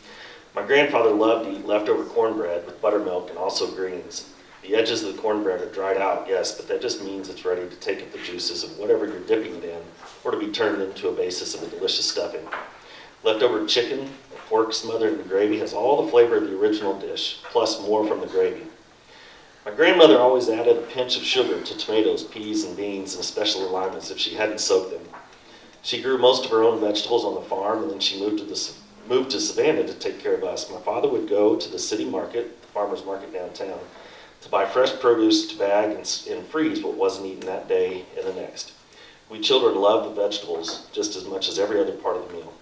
My grandfather loved to eat leftover cornbread with buttermilk and also greens. The edges of the cornbread are dried out, yes, but that just means it's ready to take up the juices of whatever you're dipping it in, or to be turned into a basis of a delicious stuffing. Leftover chicken or pork smothered in gravy has all the flavor of the original dish, plus more from the gravy. My grandmother always added a pinch of sugar to tomatoes, peas, and beans, and especially lime as if she hadn't soaked them. She grew most of her own vegetables on the farm, and then she moved to Savannah to take care of us. My father would go to the city market, the farmer's market downtown, to buy fresh produce to bag and freeze what wasn't eaten that day and the next. We children loved the vegetables just as much as every other part of the meal.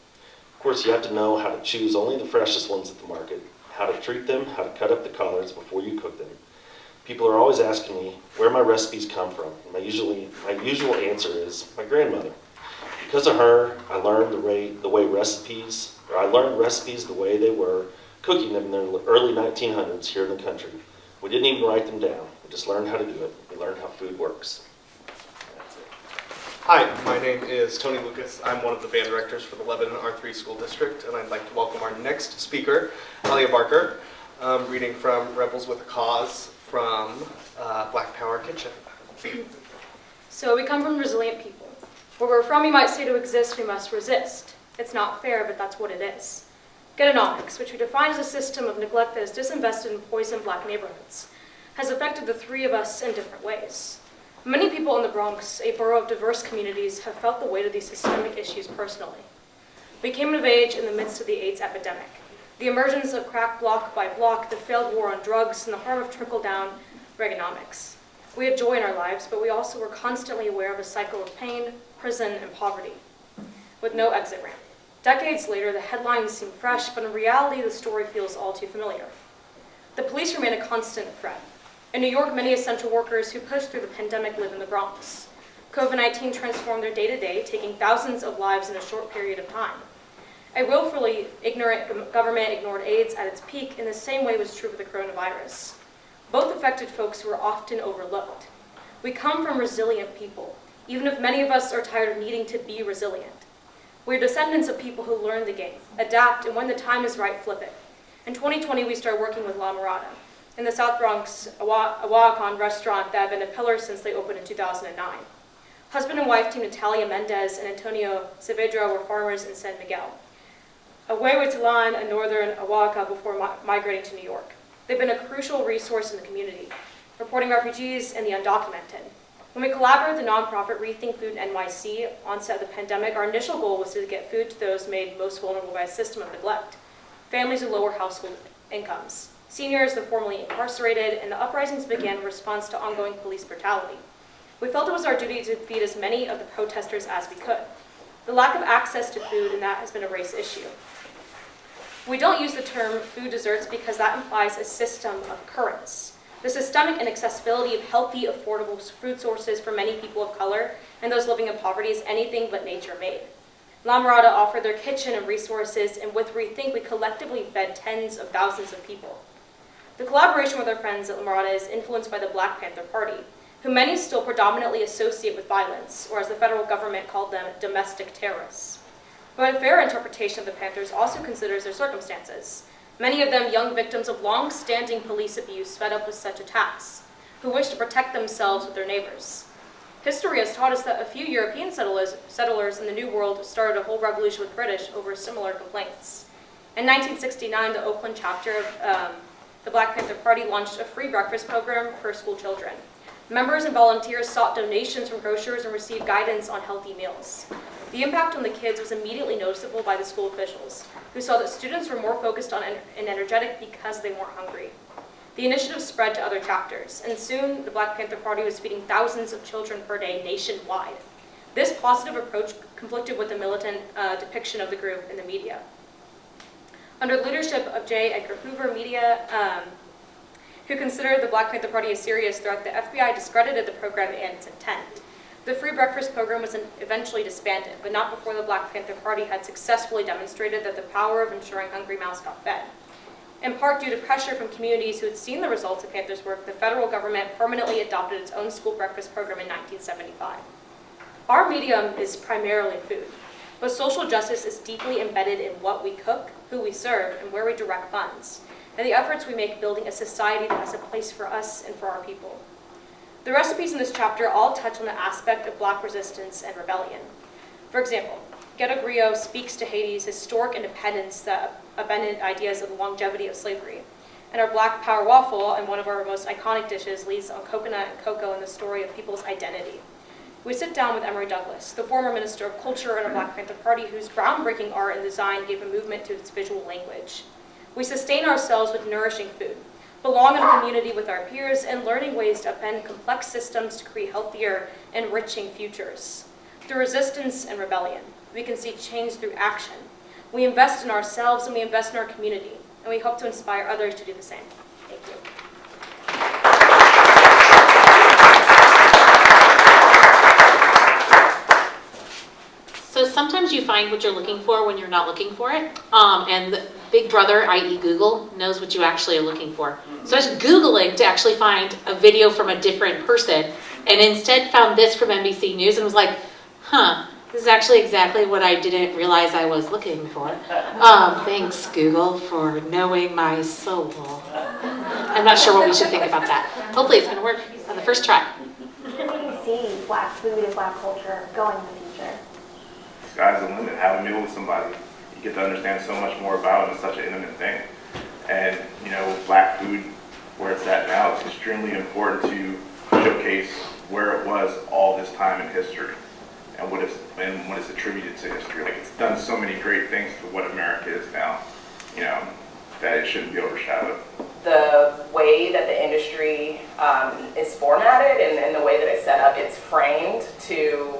Of course, you have to know how to choose only the freshest ones at the market, how to treat them, how to cut up the collards before you cook them. People are always asking me where my recipes come from. And my usual answer is my grandmother. Because of her, I learned I learned recipes the way they were, cooking them in the early 1900s here in the country. We didn't even write them down. We just learned how to do it. We learned how food works. That's it. Hi, my name is Tony Lucas. I'm one of the band directors for the Lebanon R3 School District, and I'd like to welcome our next speaker, Alia Barker, reading from Rebels with a Cause from Black Power Kitchen. So we come from resilient people. Where we're from, you might say to exist, we must resist. It's not fair, but that's what it is. Getonomics, which we define as a system of neglect that has disinvested and poisoned Black neighborhoods, has affected the three of us in different ways. Many people in the Bronx, a borough of diverse communities, have felt the weight of these systemic issues personally. We came of age in the midst of the AIDS epidemic, the emergence of crack block by block, the failed war on drugs, and the harm of trickle-down Reaganomics. We had joy in our lives, but we also were constantly aware of a cycle of pain, prison, and poverty, with no exit ramp. Decades later, the headlines seem fresh, but in reality, the story feels all too familiar. The police remain a constant threat. In New York, many essential workers who pushed through the pandemic live in the Bronx. COVID-19 transformed their day-to-day, taking thousands of lives in a short period of time. A willfully ignorant government ignored AIDS at its peak in the same way was true for the coronavirus. Both affected folks who are often overlooked. We come from resilient people, even if many of us are tired of needing to be resilient. We're descendants of people who learn the game, adapt, and when the time is right, flip it. In 2020, we started working with La Mirada. In the South Bronx, a Oaxacan restaurant that had been a pillar since they opened in 2009. Husband and wife team Natalia Mendez and Antonio Saavedra were farmers in San Miguel. A Huehuetlan in northern Oaxaca before migrating to New York. They've been a crucial resource in the community, reporting refugees and the undocumented. When we collaborated with the nonprofit Rethink Food NYC onset of the pandemic, our initial goal was to get food to those made most vulnerable by a system of neglect. Families with lower household incomes, seniors, the formerly incarcerated, and the uprisings began in response to ongoing police brutality. We felt it was our duty to feed as many of the protesters as we could. The lack of access to food, and that has been a race issue. We don't use the term food deserts because that implies a system of currents. The systemic inaccessibility of healthy, affordable food sources for many people of color and those living in poverty is anything but nature-made. La Mirada offered their kitchen and resources, and with Rethink, we collectively fed tens of thousands of people. The collaboration with our friends at La Mirada is influenced by the Black Panther Party, who many still predominantly associate with violence, or as the federal government called them, domestic terrorists. But a fair interpretation of the Panthers also considers their circumstances. Many of them young victims of long-standing police abuse fed up with such attacks, who wish to protect themselves with their neighbors. History has taught us that a few European settlers in the New World started a whole revolution with British over similar complaints. In 1969, the Oakland chapter of the Black Panther Party launched a free breakfast program for school children. Members and volunteers sought donations from grocers and received guidance on healthy meals. The impact on the kids was immediately noticeable by the school officials, who saw that students were more focused on and energetic because they weren't hungry. The initiative spread to other chapters, and soon the Black Panther Party was feeding thousands of children per day nationwide. This positive approach conflicted with the militant depiction of the group in the media. Under the leadership of J. Edgar Hoover, media who considered the Black Panther Party a serious threat, the FBI discredited the program and its intent. The free breakfast program was eventually disbanded, but not before the Black Panther Party had successfully demonstrated that the power of ensuring hungry mouths got fed. In part due to pressure from communities who had seen the results of Panther's work, the federal government permanently adopted its own school breakfast program in 1975. Our medium is primarily food, but social justice is deeply embedded in what we cook, who we serve, and where we direct funds, and the efforts we make building a society that has a place for us and for our people. The recipes in this chapter all touch on the aspect of Black resistance and rebellion. For example, Ghetto Griot speaks to Haiti's historic independence that upended ideas of the longevity of slavery. And our Black Power waffle, and one of our most iconic dishes, leads on coconut and cocoa and the story of people's identity. We sit down with Emory Douglas, the former Minister of Culture in our Black Panther Party, whose groundbreaking art and design gave a movement to its visual language. We sustain ourselves with nourishing food, belong in a community with our peers, and learning ways to upend complex systems to create healthier, enriching futures. Through resistance and rebellion, we can see change through action. We invest in ourselves and we invest in our community, and we hope to inspire others to do the same. Thank you. So sometimes you find what you're looking for when you're not looking for it. And the Big Brother, i.e. Google, knows what you actually are looking for. So I was Googling to actually find a video from a different person, and instead found this from NBC News and was like, this is actually exactly what I didn't realize I was looking for. Thanks, Google, for knowing my soul. I'm not sure what we should think about that. Hopefully it's going to work on the first try. Where do you see Black food and Black culture going in the future? Sky's the limit. Have a meal with somebody. You get to understand so much more about it. It's such an intimate thing. And, Black food, where it's at now, it's extremely important to showcase where it was all this time in history and what it's attributed to history. Like, it's done so many great things to what America is now, that it shouldn't be overshadowed. The way that the industry is formatted and the way that it's set up, it's framed to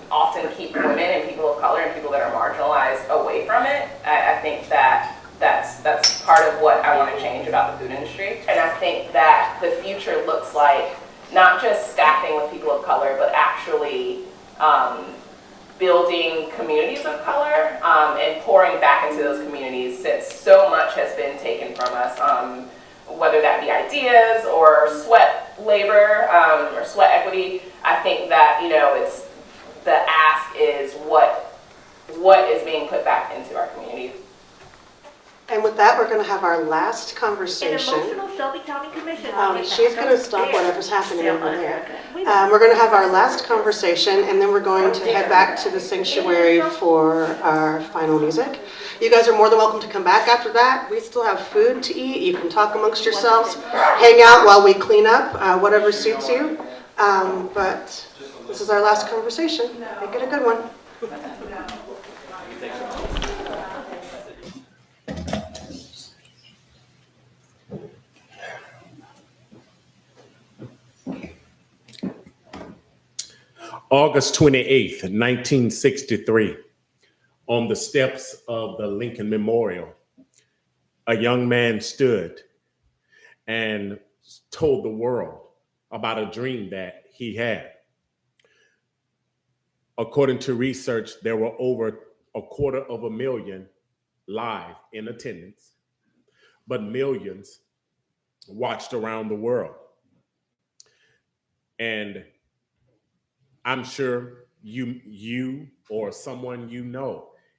often keep women and people of color and people that are marginalized away from it. I think that's part of what I want to change about the food industry. And I think that the future looks like not just staffing with people of color, but actually building communities of color and pouring back into those communities, since so much has been taken from us, whether that be ideas or sweat labor or sweat equity. I think that it's the ask is what is being put back into our community. And with that, we're going to have our last conversation. An emotional Shelby County Commission. She's going to stop whatever's happening over there. We're going to have our last conversation, and then we're going to head back to the sanctuary for our final music. You guys are more than welcome to come back after that. We still have food to eat. You can talk amongst yourselves, hang out while we clean up, whatever suits you. But this is our last conversation. Make it a good one. August 28th, 1963, on the steps of the Lincoln Memorial, a young man stood and told the world about a dream that he had. According to research, there were over 250,000 live in attendance, but millions watched around the world. And I'm sure you or someone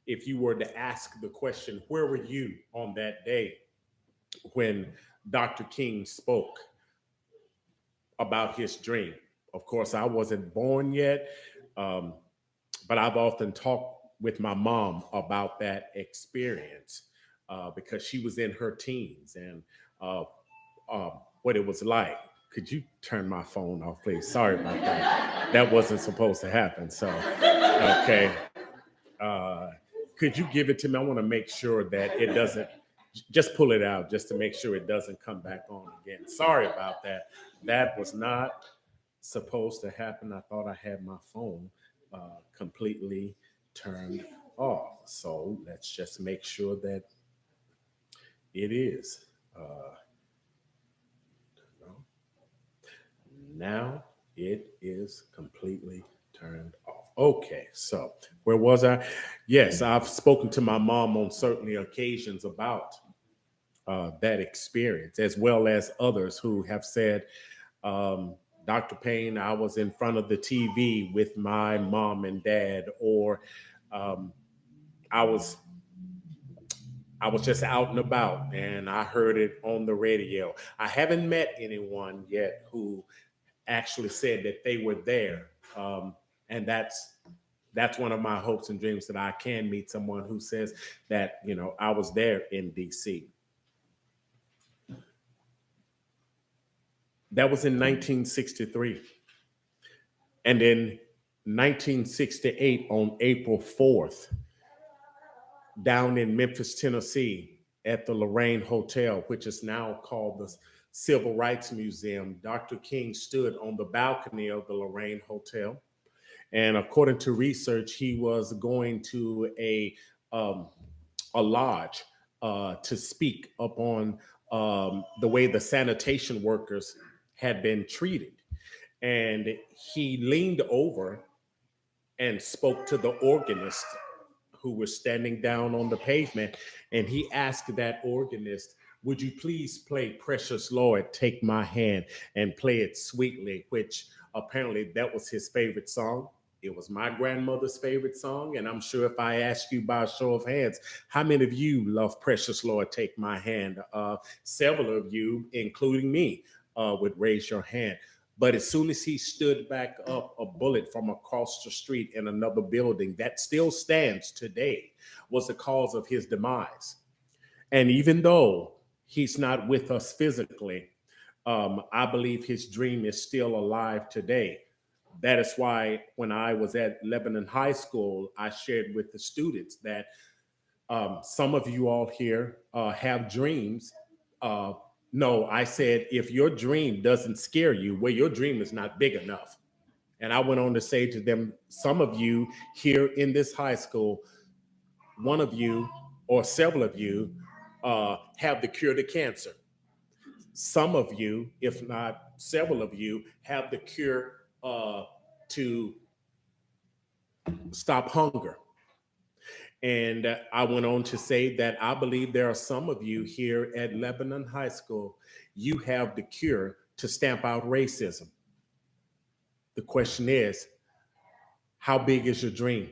if you were to ask the question, where were you on that day when Dr. King spoke about his dream? Of course, I wasn't born yet, but I've often talked with my mom about that experience because she was in her teens and what it was like. Could you turn my phone off, please? Sorry about that. That wasn't supposed to happen. So, okay. Could you give it to me? I want to make sure that it doesn't, just pull it out just to make sure it doesn't come back on again. Sorry about that. That was not supposed to happen. I thought I had my phone completely turned off. So let's just make sure that it is. Now it is completely turned off. Okay, so where was I? Yes, I've spoken to my mom on certain occasions about that experience, as well as others who have said Dr. Payne, I was in front of the TV with my mom and dad, or I was just out and about and I heard it on the radio. I haven't met anyone yet who actually said that they were there. And that's one of my hopes and dreams, that I can meet someone who says that, you know, I was there in DC. That was in 1963. And in 1968, on April 4th, down in Memphis, Tennessee, at the Lorraine Hotel, which is now called the Civil Rights Museum, Dr. King stood on the balcony of the Lorraine Hotel. And according to research, he was going to a lodge to speak upon the way the sanitation workers had been treated. And he leaned over and spoke to the organist who was standing down on the pavement. And he asked that organist, would you please play Precious Lord, Take My Hand, and play it sweetly, which apparently that was his favorite song. It was my grandmother's favorite song. And I'm sure if I ask you by a show of hands, how many of you love Precious Lord, Take My Hand? Several of you, including me, would raise your hand. But as soon as he stood back up, a bullet from across the street in another building that still stands today was the cause of his demise. And even though he's not with us physically, I believe his dream is still alive today. That is why when I was at Lebanon High School, I shared with the students that some of you all here have dreams. No, I said, if your dream doesn't scare you, well, your dream is not big enough. And I went on to say to them, some of you here in this high school, one of you or several of you have the cure to cancer. Some of you, if not several of you, have the cure to stop hunger. And I went on to say that I believe there are some of you here at Lebanon High School, you have the cure to stamp out racism. The question is, how big is your dream?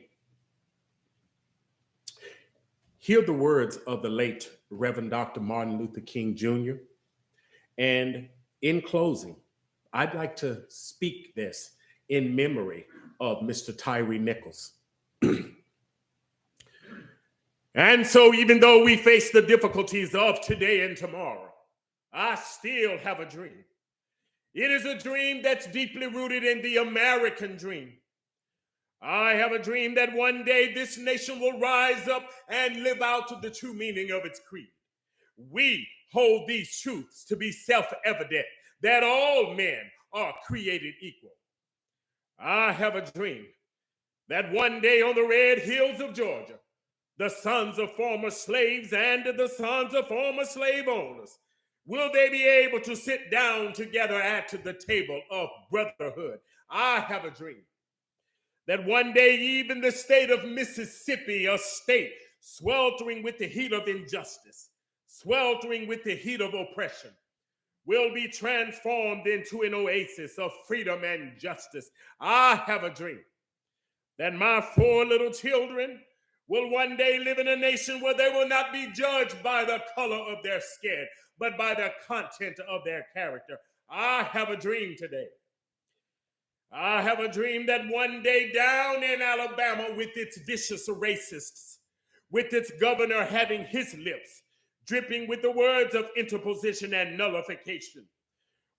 Hear the words of the late Reverend Dr. Martin Luther King Jr. And in closing, I'd like to speak this in memory of Mr. Tyree Nichols. And so even though we face the difficulties of today and tomorrow, I still have a dream. It is a dream that's deeply rooted in the American dream. I have a dream that one day this nation will rise up and live out the true meaning of its creed. We hold these truths to be self-evident, that all men are created equal. I have a dream that one day on the red hills of Georgia, the sons of former slaves and the sons of former slave owners, will they be able to sit down together at the table of brotherhood? I have a dream that one day even the state of Mississippi, a state sweltering with the heat of injustice, sweltering with the heat of oppression, will be transformed into an oasis of freedom and justice. I have a dream that my 4 little children will one day live in a nation where they will not be judged by the color of their skin, but by the content of their character. I have a dream today. I have a dream that one day down in Alabama, with its vicious racists, with its governor having his lips dripping with the words of interposition and nullification,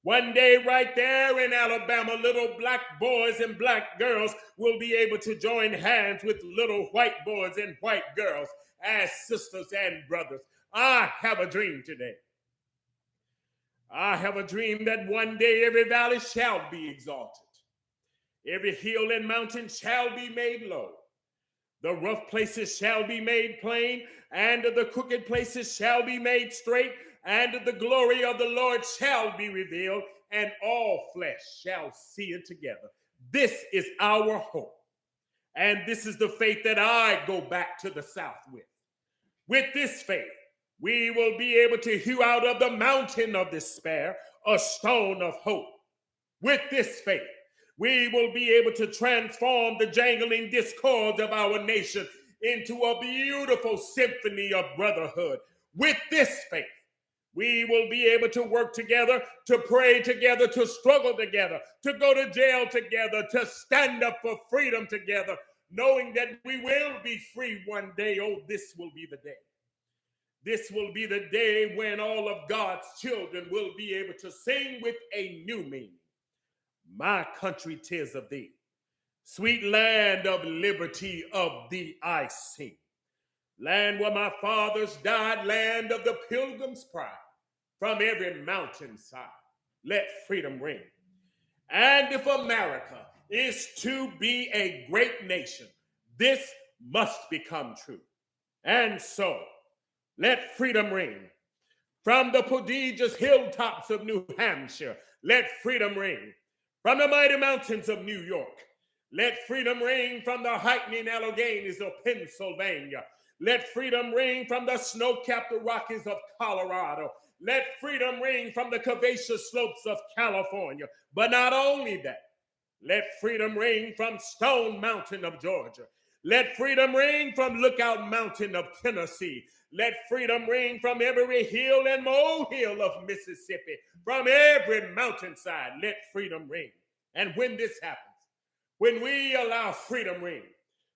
one day right there in Alabama, little black boys and black girls will be able to join hands with little white boys and white girls as sisters and brothers. I have a dream today. I have a dream that one day every valley shall be exalted. Every hill and mountain shall be made low. The rough places shall be made plain, and the crooked places shall be made straight, and the glory of the Lord shall be revealed, and all flesh shall see it together. This is our hope, and this is the faith that I go back to the South with. With this faith, we will be able to hew out of the mountain of despair a stone of hope. With this faith, we will be able to transform the jangling discords of our nation into a beautiful symphony of brotherhood. With this faith, we will be able to work together, to pray together, to struggle together, to go to jail together, to stand up for freedom together, knowing that we will be free one day. Oh, this will be the day. This will be the day when all of God's children will be able to sing with a new meaning. My country, 'tis of thee. Sweet land of liberty, of thee I sing. Land where my fathers died, land of the pilgrim's pride. From every mountainside, let freedom ring. And if America is to be a great nation, this must become true. And so, let freedom ring. From the prodigious hilltops of New Hampshire, let freedom ring. From the mighty mountains of New York, let freedom ring. From the heightening Alleghenies of Pennsylvania, let freedom ring. From the snow-capped Rockies of Colorado, let freedom ring. From the curvaceous slopes of California. But not only that, let freedom ring from Stone Mountain of Georgia. Let freedom ring from Lookout Mountain of Tennessee. Let freedom ring from every hill and molehill of Mississippi. From every mountainside, let freedom ring. And when this happens, when we allow freedom ring,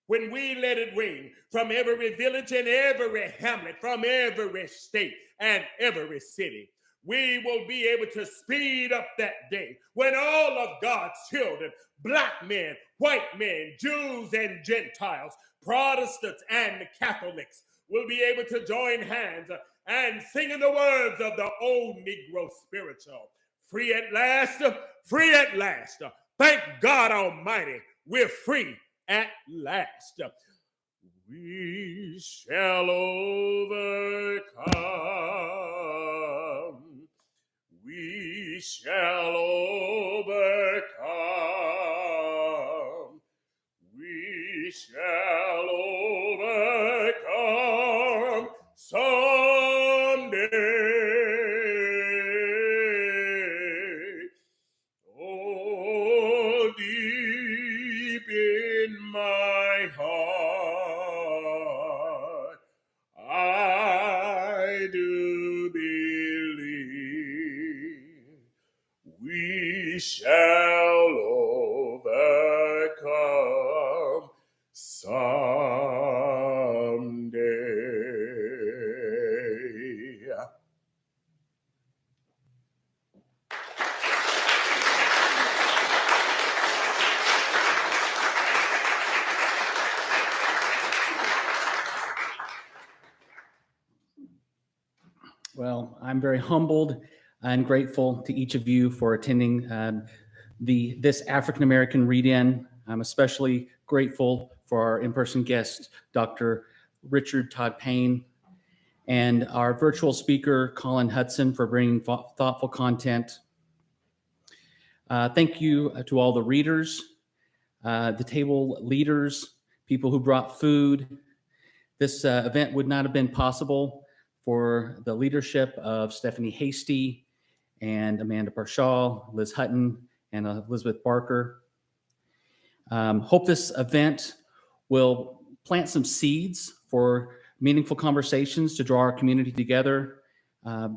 when we let it ring from every village and every hamlet, from every state and every city, we will be able to speed up that day when all of God's children, black men, white men, Jews and Gentiles, Protestants and Catholics, will be able to join hands and sing in the words of the old Negro spiritual. Free at last, free at last. Thank God Almighty, we're free at last. We shall overcome. We shall overcome. We shall overcome someday. Oh, deep in my heart, I do believe we shall overcome someday. Well, I'm very humbled and grateful to each of you for attending this African American read-in. I'm especially grateful for our in-person guest, Dr. Richard Todd Payne, and our virtual speaker, Colin Hudson, for bringing thoughtful content. Thank you to all the readers, the table leaders, people who brought food. This event would not have been possible for the leadership of Stephanie Hasty and Amanda Parshaw, Liz Hutton, and Elizabeth Barker. Hope this event will plant some seeds for meaningful conversations to draw our community together,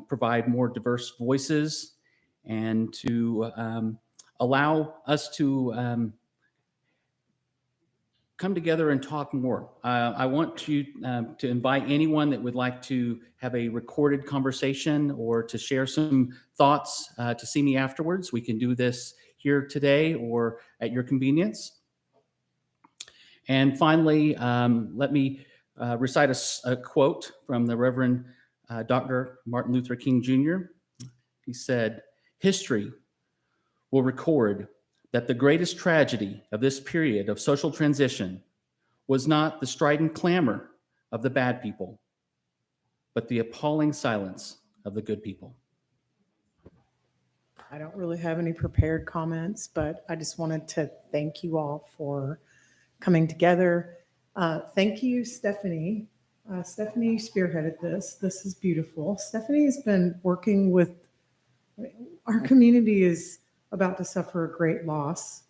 provide more diverse voices, and to allow us to come together and talk more. I want to invite anyone that would like to have a recorded conversation or to share some thoughts to see me afterwards. We can do this here today or at your convenience. And finally, let me recite a quote from the Reverend Dr. Martin Luther King Jr. He said, "History will record that the greatest tragedy of this period of social transition was not the strident clamor of the bad people, but the appalling silence of the good people." I don't really have any prepared comments, but I just wanted to thank you all for coming together. Thank you, Stephanie. Stephanie spearheaded this. This is beautiful. Stephanie has been working with, our community is about to suffer a great loss.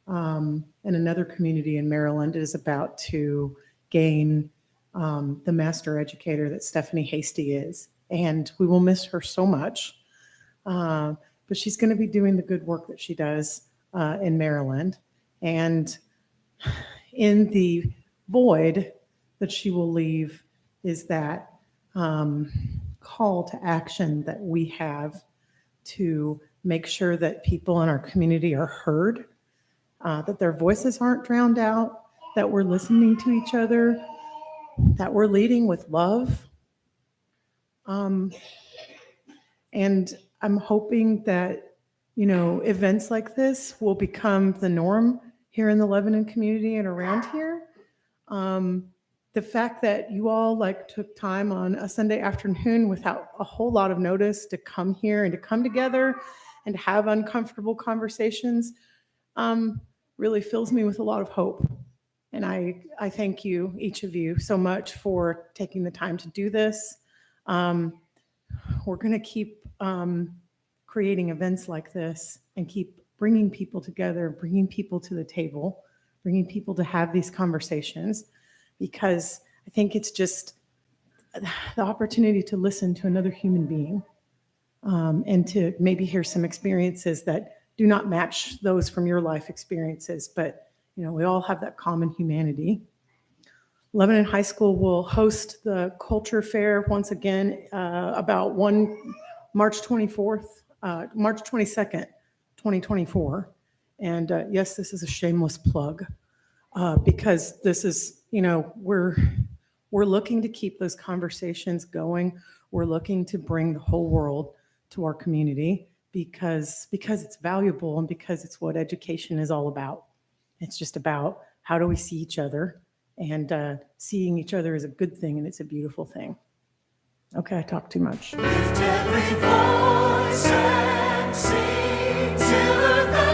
And another community in Maryland is about to gain the master educator that Stephanie Hasty is. And we will miss her so much. But she's going to be doing the good work that she does in Maryland. And in the void that she will leave is that call to action that we have to make sure that people in our community are heard, that their voices aren't drowned out, that we're listening to each other, that we're leading with love. And I'm hoping that, events like this will become the norm here in the Lebanon community and around here. The fact that you all took time on a Sunday afternoon without a whole lot of notice to come here and to come together and have uncomfortable conversations really fills me with a lot of hope. And I thank you, each of you, so much for taking the time to do this. We're going to keep creating events like this and keep bringing people together, bringing people to the table, bringing people to have these conversations, because I think it's just the opportunity to listen to another human being and to maybe hear some experiences that do not match those from your life experiences, but we all have that common humanity. Lebanon High School will host the Culture Fair once again about March 24th, March 22nd, 2024. And yes, this is a shameless plug because this is, we're looking to keep those conversations going. We're looking to bring the whole world to our community because it's valuable and because it's what education is all about. It's just about how do we see each other, and seeing each other is a good thing and it's a beautiful thing. Okay, I talked too much. Lift every voice and sing till earth